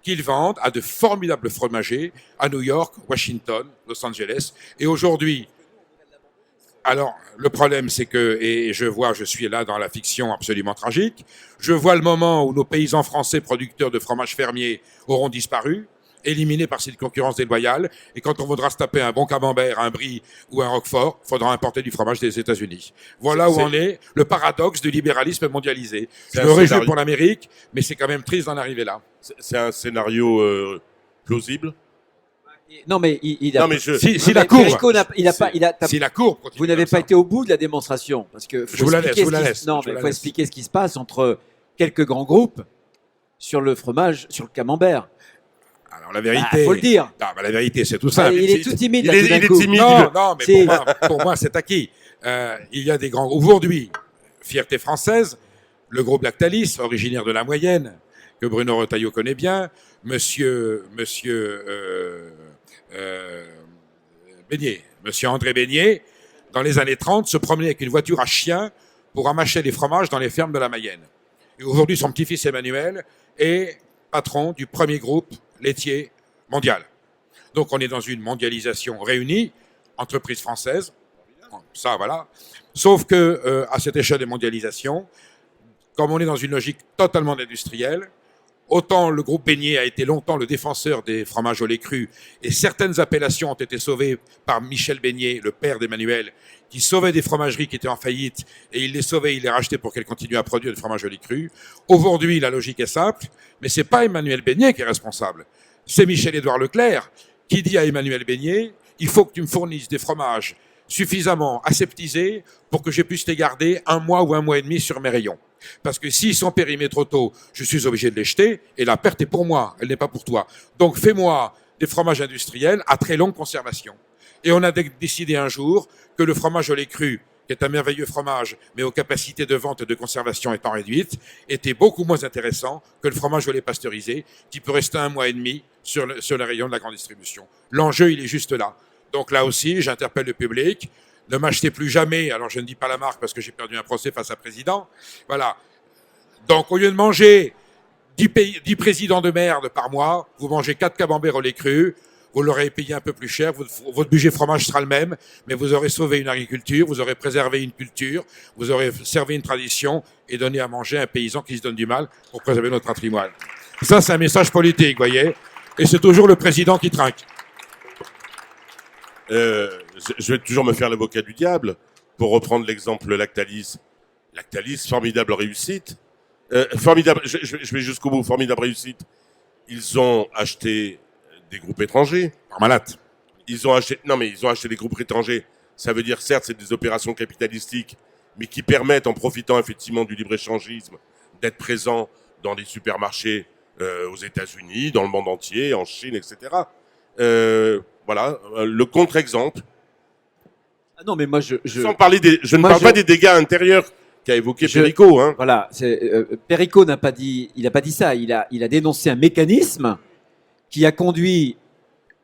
qu'ils vendent à de formidables fromagers à New York, Washington, Los Angeles. Et aujourd'hui, alors, le problème, c'est que, et je suis là dans la fiction absolument tragique, je vois le moment où nos paysans français producteurs de fromages fermiers auront disparu, éliminés par cette concurrence déloyale, et quand on voudra se taper un bon camembert, un brie ou un roquefort, il faudra importer du fromage des États-Unis. Voilà où on est, le paradoxe du libéralisme mondialisé. Je me réjouis pour l'Amérique, mais c'est quand même triste d'en arriver là. C'est un scénario plausible? Non, mais il a. Non, mais Si Non, la mais cour, Perico n'a- il a pas. si la cour continue Vous n'avez comme pas ça. été au bout de la démonstration, parce que Je vous la laisse, Non, je vous mais la faut laisse. expliquer ce qui se passe entre quelques grands groupes sur le fromage, sur le camembert. Alors la Bah, vérité, faut le dire. Non, mais la vérité, c'est tout ça. Ah, il est tout timide là, il est- tout d'un il est coup. timide. Non, non, mais Si. pour moi, c'est acquis. Il y a des grands groupes. Aujourd'hui, fierté française, le groupe Lactalis, originaire de la Moyenne, que Bruno Retailleau connaît bien, Monsieur Beignet, Monsieur André Beignet, dans les années 30, se promenait avec une voiture à chien pour ramasser des fromages dans les fermes de la Mayenne. Et aujourd'hui, son petit-fils Emmanuel est patron du premier groupe laitier mondial. Donc, on est dans une mondialisation réunie, entreprise française, ça, voilà. Sauf que, à cette échelle de mondialisation, comme on est dans une logique totalement industrielle, autant le groupe Beignet a été longtemps le défenseur des fromages au lait cru, et certaines appellations ont été sauvées par Michel Beignet, le père d'Emmanuel, qui sauvait des fromageries qui étaient en faillite, et il les sauvait, il les rachetait pour qu'elles continuent à produire du fromage au lait cru. Aujourd'hui, la logique est simple, mais c'est pas Emmanuel Beignet qui est responsable. C'est Michel-Édouard Leclerc qui dit à Emmanuel Beignet, il faut que tu me fournisses des fromages suffisamment aseptisés pour que je puisse les garder 1 mois ou 1 mois et demi sur mes rayons. Parce que s'ils sont périmés trop tôt, je suis obligé de les jeter et la perte est pour moi, elle n'est pas pour toi. Donc fais-moi des fromages industriels à très longue conservation. Et on a décidé un jour que le fromage au lait cru, qui est un merveilleux fromage, mais aux capacités de vente et de conservation étant réduites, était beaucoup moins intéressant que le fromage au lait pasteurisé, qui peut rester 1 mois et demi sur les rayons de la grande distribution. L'enjeu, il est juste là. Donc là aussi, j'interpelle le public. Ne m'achetez plus jamais, alors je ne dis pas la marque parce que j'ai perdu un procès face à président. Voilà. Donc au lieu de manger 10 présidents de merde par mois, vous mangez 4 camemberts au lait cru, vous l'aurez payé un peu plus cher, votre budget fromage sera le même, mais vous aurez sauvé une agriculture, vous aurez préservé une culture, vous aurez servi une tradition et donné à manger à un paysan qui se donne du mal pour préserver notre patrimoine. Ça, c'est un message politique, voyez. Et c'est toujours le président qui trinque. Je vais toujours me faire l'avocat du diable pour reprendre l'exemple Lactalis. Lactalis, formidable réussite. Formidable, je vais jusqu'au bout, formidable réussite. Ils ont acheté des groupes étrangers. Parmalat. Ils ont acheté des groupes étrangers. Ça veut dire, certes, c'est des opérations capitalistiques, mais qui permettent, en profitant effectivement du libre-échangisme, d'être présents dans les supermarchés aux États-Unis, dans le monde entier, en Chine, etc. Voilà, le contre-exemple. Ah non, mais moi, Sans parler je ne parle pas des dégâts intérieurs qu'a évoqué Perico. Hein. Voilà, Perico n'a pas dit, il a pas dit ça. Il a dénoncé un mécanisme qui a conduit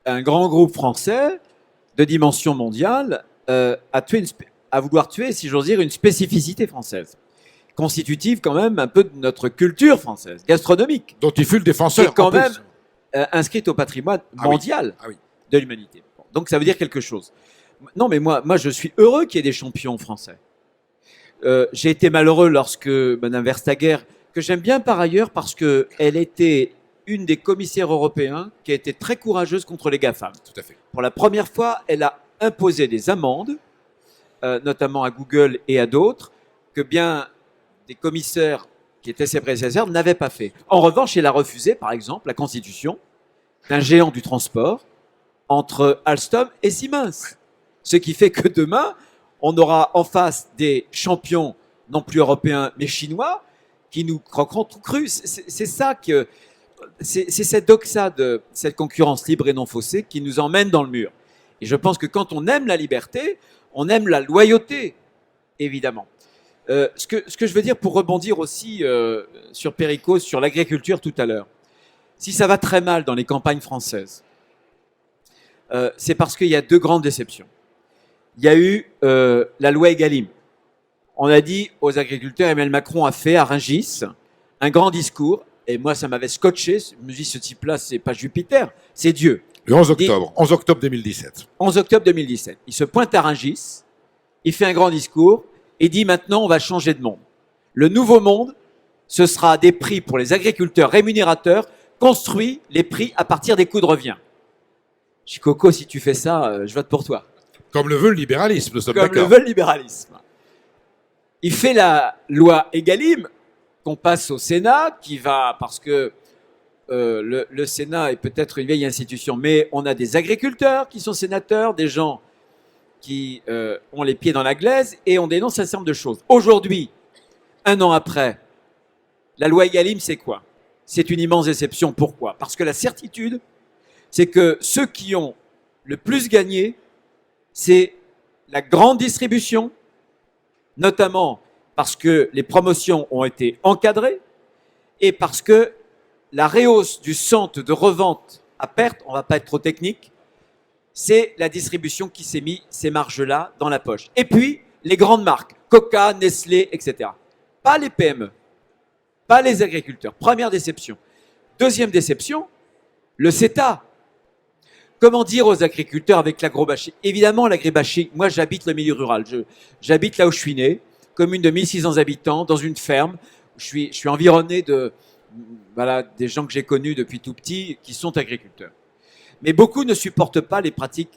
un grand groupe français de dimension mondiale à vouloir tuer, si j'ose dire, une spécificité française, constitutive quand même un peu de notre culture française, gastronomique, Dont il fut le qui défenseur. est quand en plus. même inscrite au patrimoine Ah oui. mondial Ah oui. de l'humanité. Bon, donc ça veut dire quelque chose. Non, mais moi je suis heureux qu'il y ait des champions français. J'ai été malheureux lorsque Madame Verstager, que j'aime bien par ailleurs parce que elle était une des commissaires européens qui a été très courageuse contre les GAFAM. Tout à fait. Pour la première fois, elle a imposé des amendes, notamment à Google et à d'autres, que bien des commissaires qui étaient ses prédécesseurs n'avaient pas fait. En revanche, elle a refusé, par exemple, la constitution d'un géant du transport entre Alstom et Siemens. Ce qui fait que demain, on aura en face des champions, non plus européens, mais chinois, qui nous croqueront tout cru. C'est ça que... C'est cette doxa de cette concurrence libre et non faussée qui nous emmène dans le mur. Et je pense que quand on aime la liberté, on aime la loyauté, évidemment. Ce que je veux dire pour rebondir aussi sur Perico, sur l'agriculture tout à l'heure, si ça va très mal dans les campagnes françaises, c'est parce qu'il y a 2 grandes déceptions. Il y a eu la loi Egalim. On a dit aux agriculteurs, Emmanuel Macron a fait à Rungis un grand discours, et moi ça m'avait scotché, je me dis ce type-là c'est pas Jupiter, c'est Dieu. Le 11 octobre. 11 octobre 2017. 11 octobre 2017. Il se pointe à Rungis, il fait un grand discours et dit maintenant on va changer de monde. Le nouveau monde, ce sera des prix pour les agriculteurs rémunérateurs, construits les prix à partir des coûts de revient. Je dis Coco, si tu fais ça, je vote pour toi. Comme le veut le libéralisme, nous sommes Comme le d'accord. veut le libéralisme. Il fait la loi Egalim qu'on passe au Sénat, qui va, parce que le Sénat est peut-être une vieille institution, mais on a des agriculteurs qui sont sénateurs, des gens qui ont les pieds dans la glaise, et on dénonce un certain nombre de choses. Aujourd'hui, 1 an après, la loi Egalim, c'est quoi? C'est une immense déception. Pourquoi? Parce que la certitude, c'est que ceux qui ont le plus gagné, c'est la grande distribution, notamment parce que les promotions ont été encadrées et parce que la rehausse du centre de revente à perte, on ne va pas être trop technique, c'est la distribution qui s'est mis ces marges-là dans la poche. Et puis, les grandes marques, Coca, Nestlé, etc. Pas les PME, pas les agriculteurs. Première déception. Deuxième déception, le CETA. Comment dire aux agriculteurs avec l'agrobashing? Évidemment, l'agribashing, moi j'habite le milieu rural. J'habite là où je suis né, commune de 1600 habitants, dans une ferme. Je suis environné de des gens que j'ai connus depuis tout petit qui sont agriculteurs. Mais beaucoup ne supportent pas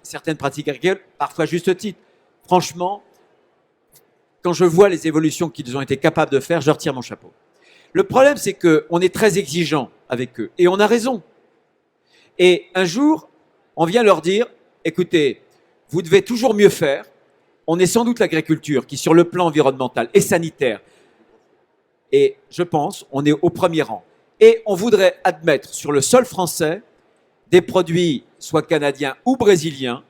certaines pratiques agricoles, parfois à juste titre. Franchement, quand je vois les évolutions qu'ils ont été capables de faire, je retire mon chapeau. Le problème, c'est qu'on est très exigeant avec eux, et on a raison. Et un jour, on vient leur dire, écoutez, vous devez toujours mieux faire. On est sans doute l'agriculture qui, sur le plan environnemental et sanitaire, et je pense, on est au premier rang. Et on voudrait admettre sur le sol français des produits, soit canadiens ou brésiliens,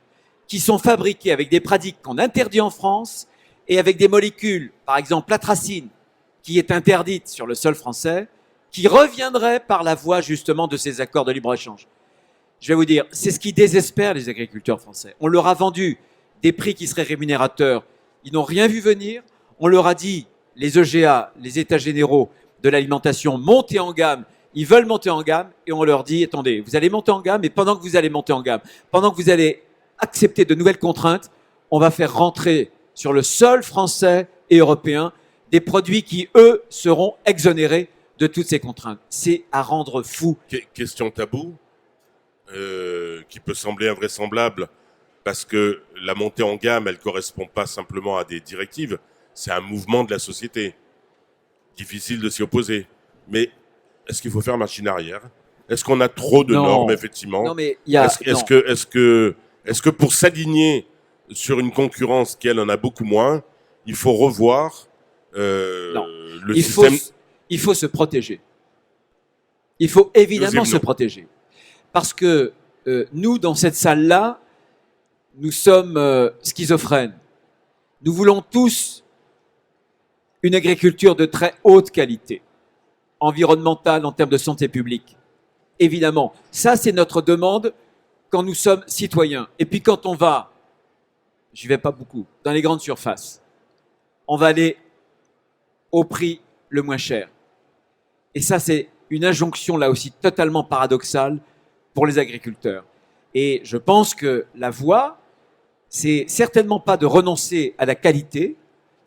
qui sont fabriqués avec des pratiques qu'on interdit en France et avec des molécules, par exemple l'atrazine, qui est interdite sur le sol français, qui reviendrait par la voie justement de ces accords de libre-échange. Je vais vous dire, c'est ce qui désespère les agriculteurs français. On leur a vendu des prix qui seraient rémunérateurs. Ils n'ont rien vu venir. On leur a dit, les EGA, les États généraux de l'alimentation, montez en gamme. Ils veulent monter en gamme et on leur dit, attendez, vous allez monter en gamme, mais pendant que vous allez monter en gamme, pendant que vous allez accepter de nouvelles contraintes, on va faire rentrer sur le sol français et européen des produits qui, eux, seront exonérés de toutes ces contraintes. C'est à rendre fou. Question tabou, qui peut sembler invraisemblable, parce que la montée en gamme, elle ne correspond pas simplement à des directives, c'est un mouvement de la société. Difficile de s'y opposer. Mais est-ce qu'il faut faire machine arrière? Est-ce qu'on a trop de normes, effectivement? Non, mais il y a... Est-ce que pour s'aligner sur une concurrence qui, elle, en a beaucoup moins, il faut revoir le système? Il faut se protéger. Il faut évidemment se protéger. Parce que nous, dans cette salle-là, nous sommes schizophrènes. Nous voulons tous une agriculture de très haute qualité, environnementale en termes de santé publique. Évidemment, ça c'est notre demande quand nous sommes citoyens. Et puis quand on va, j'y vais pas beaucoup, dans les grandes surfaces, on va aller au prix le moins cher. Et ça c'est une injonction là aussi totalement paradoxale pour les agriculteurs. Et je pense que la voie, c'est certainement pas de renoncer à la qualité.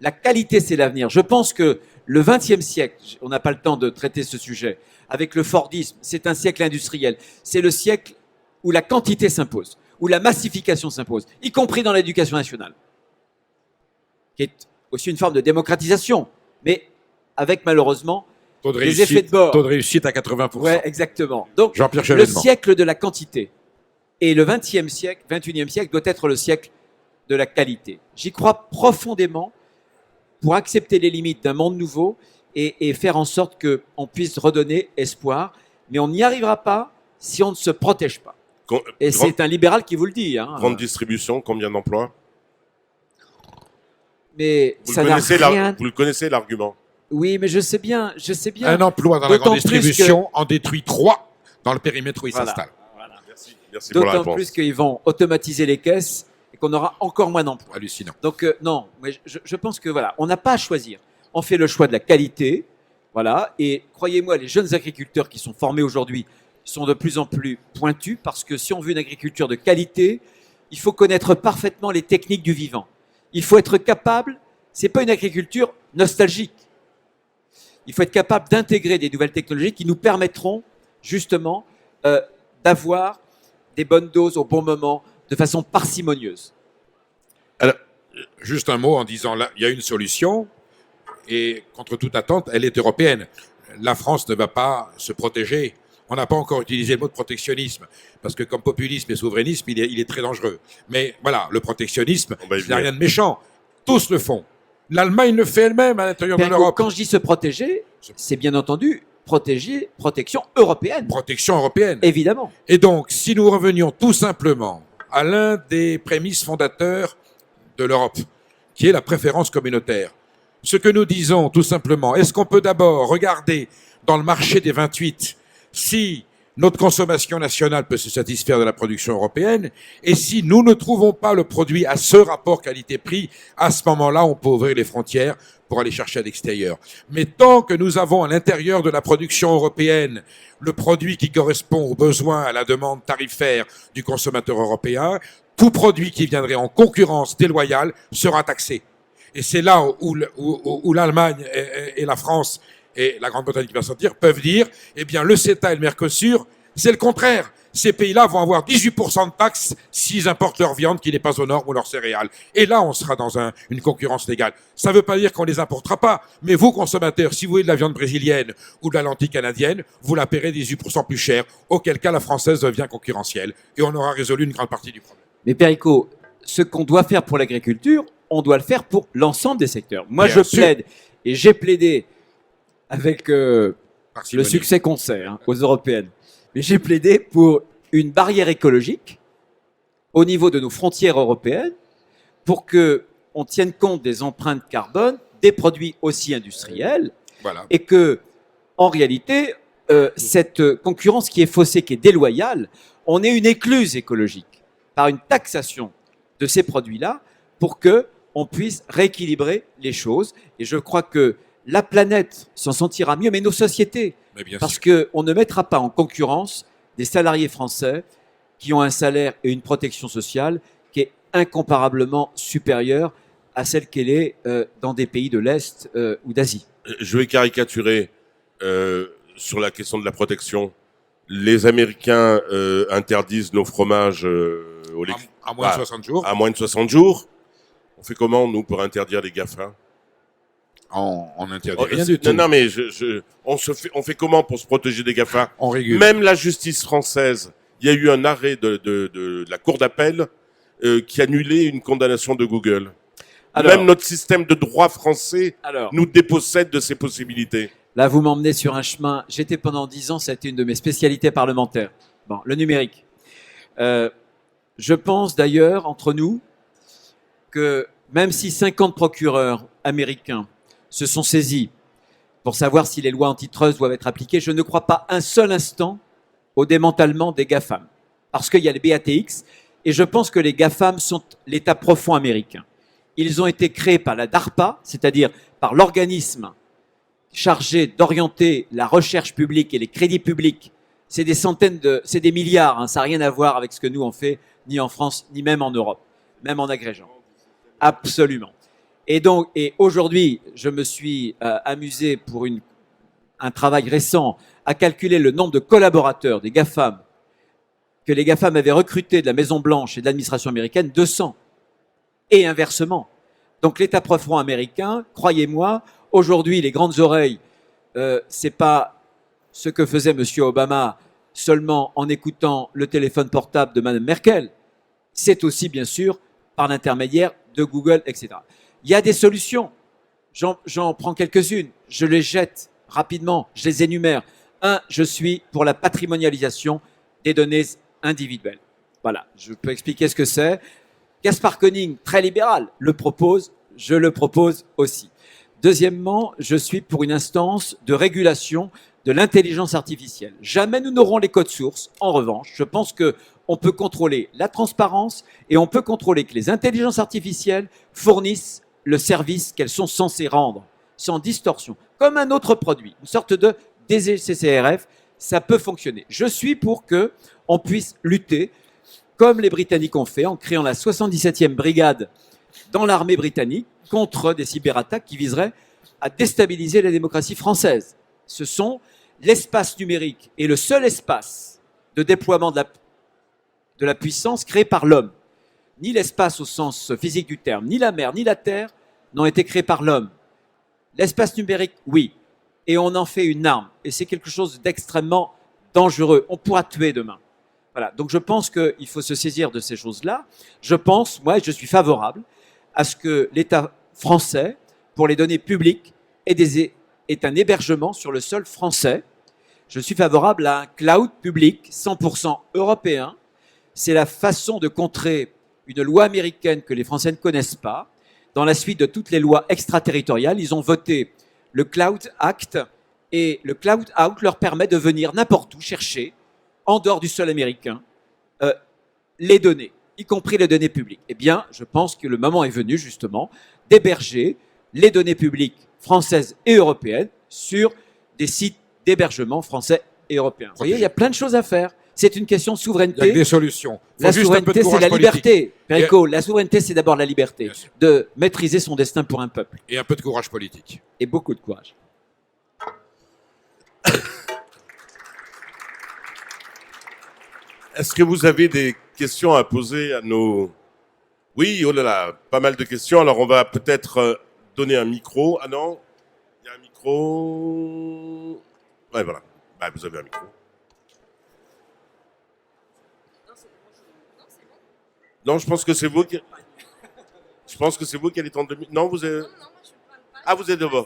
La qualité, c'est l'avenir. Je pense que le XXe siècle, on n'a pas le temps de traiter ce sujet, avec le Fordisme, c'est un siècle industriel. C'est le siècle où la quantité s'impose, où la massification s'impose, y compris dans l'éducation nationale, qui est aussi une forme de démocratisation, mais avec malheureusement des effets de bord. Taux de réussite à 80%. Ouais, exactement. Donc, Jean-Pierre le Chevènement. siècle de la quantité. Et le XXe siècle, XXIe siècle doit être le siècle de la qualité. J'y crois profondément pour accepter les limites d'un monde nouveau et faire en sorte qu'on puisse redonner espoir. Mais on n'y arrivera pas si on ne se protège pas. Et c'est un libéral qui vous le dit. Hein. Grande distribution, combien d'emplois? Mais ça n'a rien... Vous le connaissez, l'argument? Oui, mais je sais bien. Un emploi dans la grande distribution en détruit 3 dans le périmètre où il s'installe. Voilà. Merci pour la réponse. D'autant plus qu'ils vont automatiser les caisses et qu'on aura encore moins d'emplois. Hallucinant. Donc non, mais je pense que voilà, on n'a pas à choisir. On fait le choix de la qualité, voilà. Et croyez-moi, les jeunes agriculteurs qui sont formés aujourd'hui sont de plus en plus pointus parce que si on veut une agriculture de qualité, il faut connaître parfaitement les techniques du vivant. Il faut être capable. C'est pas une agriculture nostalgique. Il faut être capable d'intégrer des nouvelles technologies qui nous permettront justement d'avoir des bonnes doses au bon moment, de façon parcimonieuse. Alors, juste un mot en disant, là, il y a une solution, et contre toute attente, elle est européenne. La France ne va pas se protéger. On n'a pas encore utilisé le mot de protectionnisme, parce que comme populisme et souverainisme, il est très dangereux. Mais voilà, le protectionnisme, il n'y a rien de méchant. Tous le font. L'Allemagne le fait elle-même à l'intérieur de l'Europe. Quand je dis se protéger, c'est bien entendu protection européenne. Protection européenne. Évidemment. Et donc, si nous revenions tout simplement à l'un des prémices fondateurs de l'Europe, qui est la préférence communautaire, ce que nous disons tout simplement, est-ce qu'on peut d'abord regarder dans le marché des 28 si notre consommation nationale peut se satisfaire de la production européenne, et si nous ne trouvons pas le produit à ce rapport qualité-prix, à ce moment-là, on peut ouvrir les frontières pour aller chercher à l'extérieur. Mais tant que nous avons à l'intérieur de la production européenne le produit qui correspond aux besoins, à la demande tarifaire du consommateur européen, tout produit qui viendrait en concurrence déloyale sera taxé. Et c'est là où l'Allemagne et la France et la Grande-Bretagne qui va sortir peuvent dire, eh bien, le CETA et le Mercosur, c'est le contraire. Ces pays-là vont avoir 18% de taxes s'ils importent leur viande qui n'est pas aux normes ou leurs céréales. Et là, on sera dans une concurrence légale. Ça ne veut pas dire qu'on les importera pas. Mais vous, consommateurs, si vous voulez de la viande brésilienne ou de la lentille canadienne, vous la paierez 18% plus cher, auquel cas la française devient concurrentielle. Et on aura résolu une grande partie du problème. Mais Perico, ce qu'on doit faire pour l'agriculture, on doit le faire pour l'ensemble des secteurs. Moi, Bien je sûr. plaide, et j'ai plaidé avec le succès qu'on sait aux européennes, mais j'ai plaidé pour une barrière écologique au niveau de nos frontières européennes pour que on tienne compte des empreintes carbone des produits aussi industriels Voilà. et que, en réalité, cette concurrence qui est faussée, qui est déloyale, on ait une écluse écologique par une taxation de ces produits-là pour que on puisse rééquilibrer les choses. Et je crois que la planète s'en sentira mieux, mais nos sociétés, Mais bien parce sûr. qu'on ne mettra pas en concurrence des salariés français qui ont un salaire et une protection sociale qui est incomparablement supérieure à celle qu'elle est dans des pays de l'Est ou d'Asie. Je vais caricaturer sur la question de la protection. Les Américains interdisent nos fromages au lait À moins de 60 jours. à moins de 60 jours. On fait comment, nous, pour interdire les GAFA? On n'interdit rien du tout. Non, mais on fait comment pour se protéger des GAFA? On régule. Même la justice française, il y a eu un arrêt de la Cour d'appel qui annulait une condamnation de Google. Alors, Même notre système de droit français alors, nous dépossède de ces possibilités. là, vous m'emmenez sur un chemin. J'étais pendant 10 ans, c'était une de mes spécialités parlementaires. Bon, le numérique. Je pense d'ailleurs, entre nous, que même si 50 procureurs américains se sont saisis pour savoir si les lois antitrust doivent être appliquées, je ne crois pas un seul instant au démantèlement des GAFAM. Parce qu'il y a les BATX, et je pense que les GAFAM sont l'état profond américain. Ils ont été créés par la DARPA, c'est-à-dire par l'organisme chargé d'orienter la recherche publique et les crédits publics. C'est c'est des milliards, ça n'a rien à voir avec ce que nous on fait, ni en France, ni même en Europe, même en agrégeant. Absolument. Et aujourd'hui, je me suis amusé pour un travail récent à calculer le nombre de collaborateurs des GAFAM que les GAFAM avaient recrutés de la Maison-Blanche et de l'administration américaine, 200. Et inversement. Donc l'État profond américain, croyez-moi, aujourd'hui, les grandes oreilles, c'est pas ce que faisait M. Obama seulement en écoutant le téléphone portable de Mme Merkel. C'est aussi, bien sûr, par l'intermédiaire de Google, etc. Il y a des solutions. J'en prends quelques-unes. Je les jette rapidement. Je les énumère. Je suis pour la patrimonialisation des données individuelles. Voilà. Je peux expliquer ce que c'est. Gaspard Koenig, très libéral, le propose. Je le propose aussi. Deuxièmement, je suis pour une instance de régulation de l'intelligence artificielle. Jamais nous n'aurons les codes sources. En revanche, je pense que on peut contrôler la transparence et on peut contrôler que les intelligences artificielles fournissent le service qu'elles sont censées rendre, sans distorsion, comme un autre produit, une sorte de DGCCRF, ça peut fonctionner. Je suis pour que on puisse lutter, comme les Britanniques ont fait, en créant la 77e brigade dans l'armée britannique contre des cyberattaques qui viseraient à déstabiliser la démocratie française. Ce sont l'espace numérique et le seul espace de déploiement de la puissance créé par l'homme. Ni l'espace au sens physique du terme, ni la mer, ni la terre n'ont été créés par l'homme. L'espace numérique, oui. Et on en fait une arme. Et c'est quelque chose d'extrêmement dangereux. On pourra tuer demain. Voilà. Donc je pense qu'il faut se saisir de ces choses-là. Je pense, moi, je suis favorable à ce que l'État français, pour les données publiques, ait un hébergement sur le sol français. Je suis favorable à un cloud public 100% européen. C'est la façon de contrer une loi américaine que les Français ne connaissent pas. Dans la suite de toutes les lois extraterritoriales, ils ont voté le Cloud Act, et le Cloud Act leur permet de venir n'importe où chercher, en dehors du sol américain, les données, y compris les données publiques. Eh bien, je pense que le moment est venu, justement, d'héberger les données publiques françaises et européennes sur des sites d'hébergement français et européens. Vous voyez, il y a plein de choses à faire. C'est une question de souveraineté. Il y a des solutions. La souveraineté, c'est la liberté. Perico, la souveraineté, c'est d'abord la liberté. Bien sûr. De maîtriser son destin pour un peuple. Et un peu de courage politique. Et beaucoup de courage. Est-ce que vous avez des questions à poser à nos... Oui, oh là là, pas mal de questions. Alors, on va peut-être donner un micro. Ah non, il y a un micro... Ouais, voilà. Bah, vous avez un micro. Non, je pense que c'est vous qui... Je pense que c'est vous qui allez tenter de... Non, vous êtes... Ah, vous êtes devant.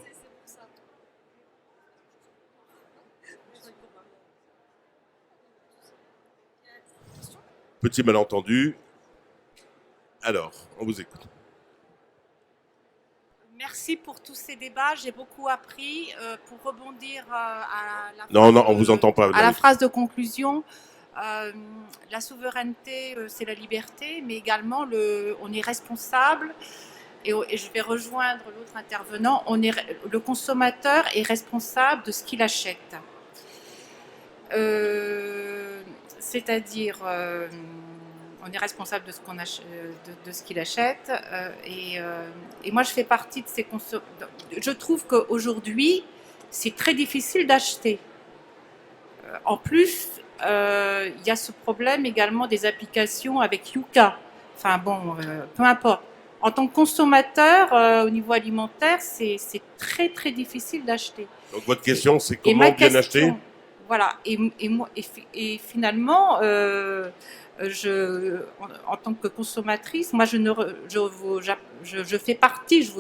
Petit malentendu. Alors, on vous écoute. Merci pour tous ces débats. J'ai beaucoup appris. Pour rebondir à la Non, non, on vous entend pas. à la phrase de conclusion, la souveraineté, c'est la liberté, mais également on est responsable. Et je vais rejoindre l'autre intervenant. Le consommateur est responsable de ce qu'il achète. C'est-à-dire, on est responsable de ce qu'on achète, de ce qu'il achète. Et moi, je fais partie de ces consommateurs. Je trouve qu'aujourd'hui, c'est très difficile d'acheter. En plus, il y a ce problème également des applications avec Yuka. Enfin bon, peu importe. En tant que consommateur, au niveau alimentaire, c'est très très difficile d'acheter. Donc votre question, c'est comment bien acheter ? Voilà. Et finalement, en tant que consommatrice, moi, je fais partie.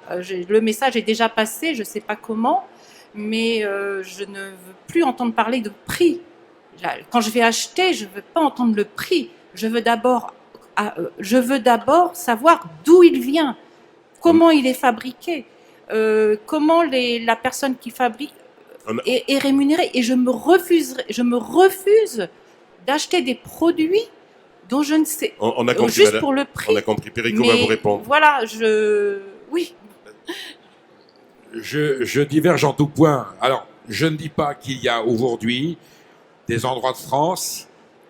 Le message est déjà passé, je ne sais pas comment, mais je ne veux plus entendre parler de prix. Quand je vais acheter, je ne veux pas entendre le prix. Je veux d'abord savoir d'où il vient, comment il est fabriqué, comment la personne qui fabrique est rémunérée. Et je me refuse d'acheter des produits dont je ne sais, on a compris, juste madame. pour le prix. On a compris. Perico va vous répondre. Voilà, oui. Je diverge en tout point. Alors, je ne dis pas qu'il y a aujourd'hui des endroits de France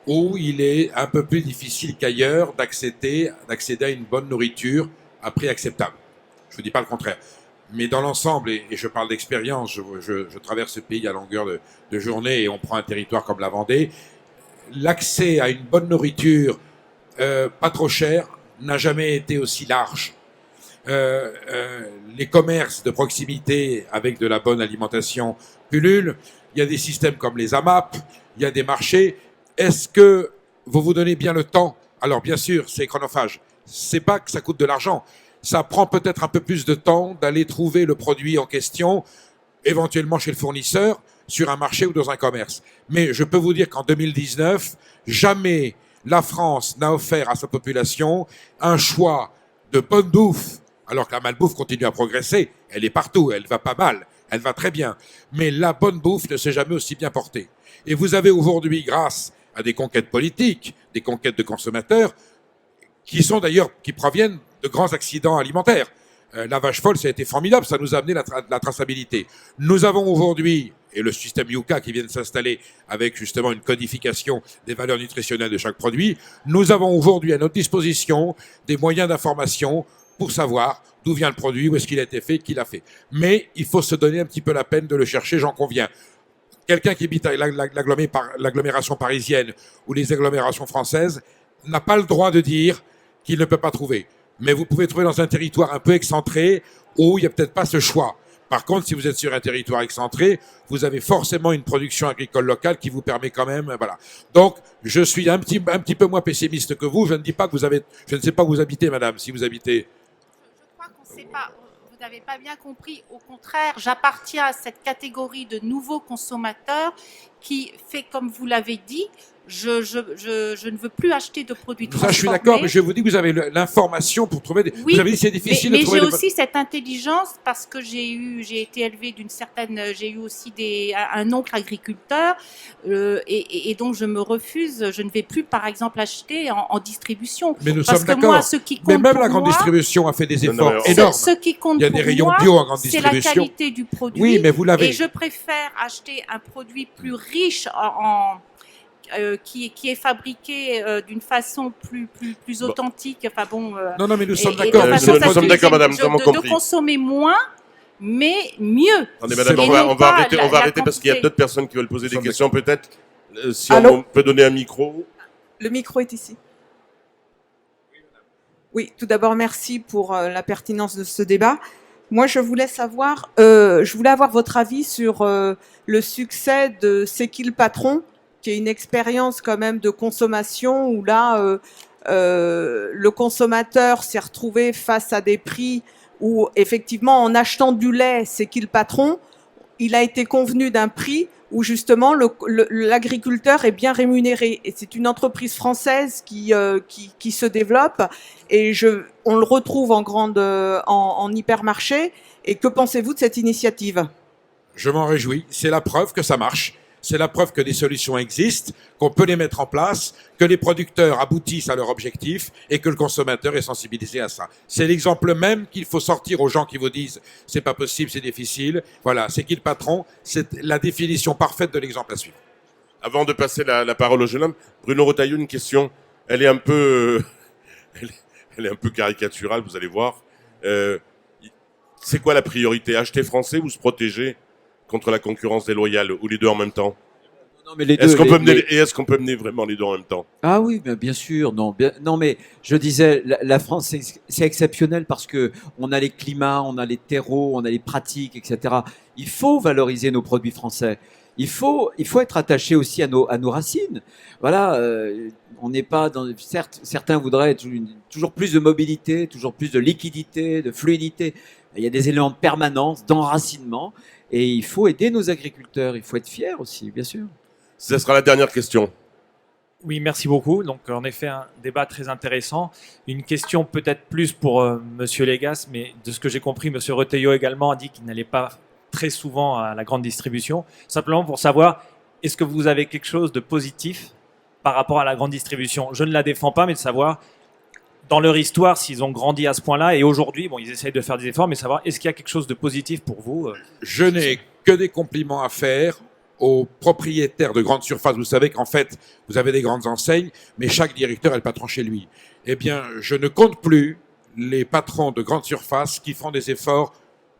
où il est un peu plus difficile qu'ailleurs d'accéder à une bonne nourriture à prix acceptable. Je ne dis pas le contraire. Mais dans l'ensemble, et je parle d'expérience, je traverse ce pays à longueur de journée et on prend un territoire comme la Vendée, l'accès à une bonne nourriture pas trop chère n'a jamais été aussi large. Les commerces de proximité avec de la bonne alimentation pullulent. Il y a des systèmes comme les AMAP, il y a des marchés. Est-ce que vous vous donnez bien le temps ? Alors bien sûr, c'est chronophage. C'est pas que ça coûte de l'argent. Ça prend peut-être un peu plus de temps d'aller trouver le produit en question, éventuellement chez le fournisseur, sur un marché ou dans un commerce. Mais je peux vous dire qu'en 2019, jamais la France n'a offert à sa population un choix de bonne bouffe, alors que la malbouffe continue à progresser. Elle est partout, elle va pas mal, elle va très bien. Mais la bonne bouffe ne s'est jamais aussi bien portée. Et vous avez aujourd'hui, grâce à des conquêtes politiques, des conquêtes de consommateurs, qui proviennent de grands accidents alimentaires. La vache folle, ça a été formidable, ça nous a amené la traçabilité. Nous avons aujourd'hui, et le système Yuka qui vient de s'installer avec justement une codification des valeurs nutritionnelles de chaque produit, nous avons aujourd'hui à notre disposition des moyens d'information pour savoir d'où vient le produit, où est-ce qu'il a été fait, qui l'a fait. Mais il faut se donner un petit peu la peine de le chercher, j'en conviens. Quelqu'un qui habite à l'agglomération parisienne ou les agglomérations françaises n'a pas le droit de dire qu'il ne peut pas trouver. Mais vous pouvez trouver dans un territoire un peu excentré où il n'y a peut-être pas ce choix. Par contre, si vous êtes sur un territoire excentré, vous avez forcément une production agricole locale qui vous permet quand même, voilà. Donc, je suis un petit peu moins pessimiste que vous. Je ne dis pas que je ne sais pas où vous habitez, madame, si vous habitez. Je crois qu'on ne sait pas. Vous n'avez pas bien compris. Au contraire, j'appartiens à cette catégorie de nouveaux consommateurs qui fait, comme vous l'avez dit, je ne veux plus acheter de produits transformés. Ça, je suis d'accord, mais je vous dis que vous avez l'information pour trouver des... Oui, vous avez dit que c'est difficile mais de trouver j'ai des... aussi cette intelligence parce que j'ai été élevée d'une certaine... J'ai eu aussi un oncle agriculteur et donc je me refuse, je ne vais plus, par exemple, acheter en distribution. Mais nous parce sommes que d'accord. moi, ce qui compte Mais même pour la grande moi, distribution a fait des efforts non, énormes. ce qui compte Il y a pour des rayons moi, bio en grande c'est la distribution. qualité du produit. Oui, mais vous l'avez. Et je préfère acheter un produit plus riche qui est fabriqué d'une façon plus authentique. Enfin bon. Non, mais nous sommes et d'accord. de Nous façon sommes facile, d'accord, madame, nous avons de compris. consommer moins, mais mieux. Attendez, madame, Et on non va pas arrêter, la parce qu'il y a quantité. d'autres personnes qui veulent poser des Nous sommes questions, peut-être. Si Allô on peut donner un micro. Le micro est ici. Oui, tout d'abord, merci pour la pertinence de ce débat. Moi, je voulais avoir votre avis sur le succès de C'est qui le patron, qui est une expérience quand même de consommation où là, le consommateur s'est retrouvé face à des prix où, effectivement, en achetant du lait, c'est qui le patron, il a été convenu d'un prix où justement l'agriculteur est bien rémunéré. Et c'est une entreprise française qui se développe et on le retrouve en hypermarché. Et que pensez-vous de cette initiative ? Je m'en réjouis. C'est la preuve que ça marche. C'est la preuve que des solutions existent, qu'on peut les mettre en place, que les producteurs aboutissent à leur objectif et que le consommateur est sensibilisé à ça. C'est l'exemple même qu'il faut sortir aux gens qui vous disent « c'est pas possible, c'est difficile ». Voilà, c'est qui le patron ? C'est la définition parfaite de l'exemple à suivre. Avant de passer la parole au jeune homme, Bruno Retailleau, une question. Elle est un peu, elle est un peu caricaturale, vous allez voir. C'est quoi la priorité ? Acheter français ou se protéger contre la concurrence déloyale, ou les deux en même temps ? Non, mais les deux, Est-ce qu'on peut mener vraiment les deux en même temps ? Ah oui, bien sûr. Non, mais je disais, la France, c'est exceptionnel parce que on a les climats, on a les terreaux, on a les pratiques, etc. Il faut valoriser nos produits français. Il faut être attaché aussi à nos racines. Voilà, on n'est pas dans. Certes, certains voudraient toujours plus de mobilité, toujours plus de liquidité, de fluidité. Il y a des éléments de permanence, d'enracinement, et il faut aider nos agriculteurs. Il faut être fier aussi, bien sûr. Ce sera la dernière question. Oui, merci beaucoup. Donc, en effet, un débat très intéressant. Une question peut-être plus pour Monsieur Légas, mais de ce que j'ai compris, Monsieur Retailleau également a dit qu'il n'allait pas très souvent à la grande distribution. Simplement pour savoir, est-ce que vous avez quelque chose de positif par rapport à la grande distribution ? Je ne la défends pas, mais de savoir, dans leur histoire, s'ils ont grandi à ce point-là, et aujourd'hui, bon, ils essayent de faire des efforts, mais savoir, est-ce qu'il y a quelque chose de positif pour vous ? Je n'ai que des compliments à faire aux propriétaires de grandes surfaces. Vous savez qu'en fait, vous avez des grandes enseignes, mais chaque directeur est le patron chez lui. Eh bien, je ne compte plus les patrons de grandes surfaces qui font des efforts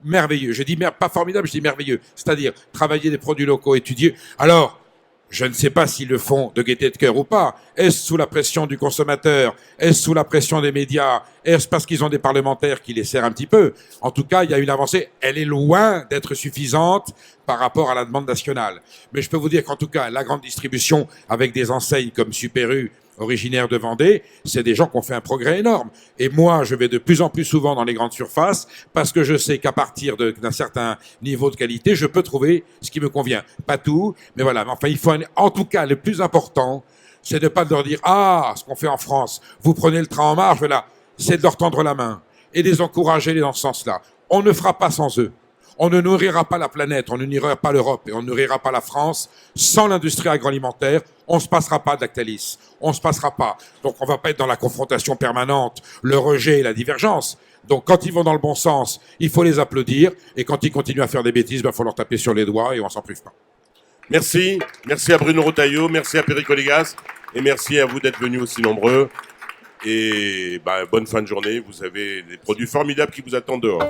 merveilleux. Je dis pas formidable, je dis merveilleux. C'est-à-dire travailler des produits locaux, étudier. Alors, je ne sais pas s'ils le font de gaieté de cœur ou pas. Est-ce sous la pression du consommateur ? Est-ce sous la pression des médias ? Est-ce parce qu'ils ont des parlementaires qui les serrent un petit peu ? En tout cas, il y a une avancée. Elle est loin d'être suffisante par rapport à la demande nationale. Mais je peux vous dire qu'en tout cas, la grande distribution, avec des enseignes comme Super U, originaires de Vendée, c'est des gens qui ont fait un progrès énorme. Et moi, je vais de plus en plus souvent dans les grandes surfaces parce que je sais qu'à partir d'un certain niveau de qualité, je peux trouver ce qui me convient. Pas tout, mais voilà. Enfin, il faut en tout cas, le plus important, c'est de ne pas leur dire « Ah, ce qu'on fait en France, vous prenez le train en marche, voilà. » C'est de leur tendre la main et de les encourager dans ce sens-là. On ne fera pas sans eux. On ne nourrira pas la planète, on ne nourrira pas l'Europe et on ne nourrira pas la France sans l'industrie agroalimentaire. On ne se passera pas de Lactalis. On ne se passera pas. Donc on ne va pas être dans la confrontation permanente, le rejet et la divergence. Donc quand ils vont dans le bon sens, il faut les applaudir. Et quand ils continuent à faire des bêtises, il faut leur taper sur les doigts et on s'en prive pas. Merci. Merci à Bruno Retailleau, merci à Perico Légas et merci à vous d'être venus aussi nombreux. Et bonne fin de journée. Vous avez des produits formidables qui vous attendent dehors.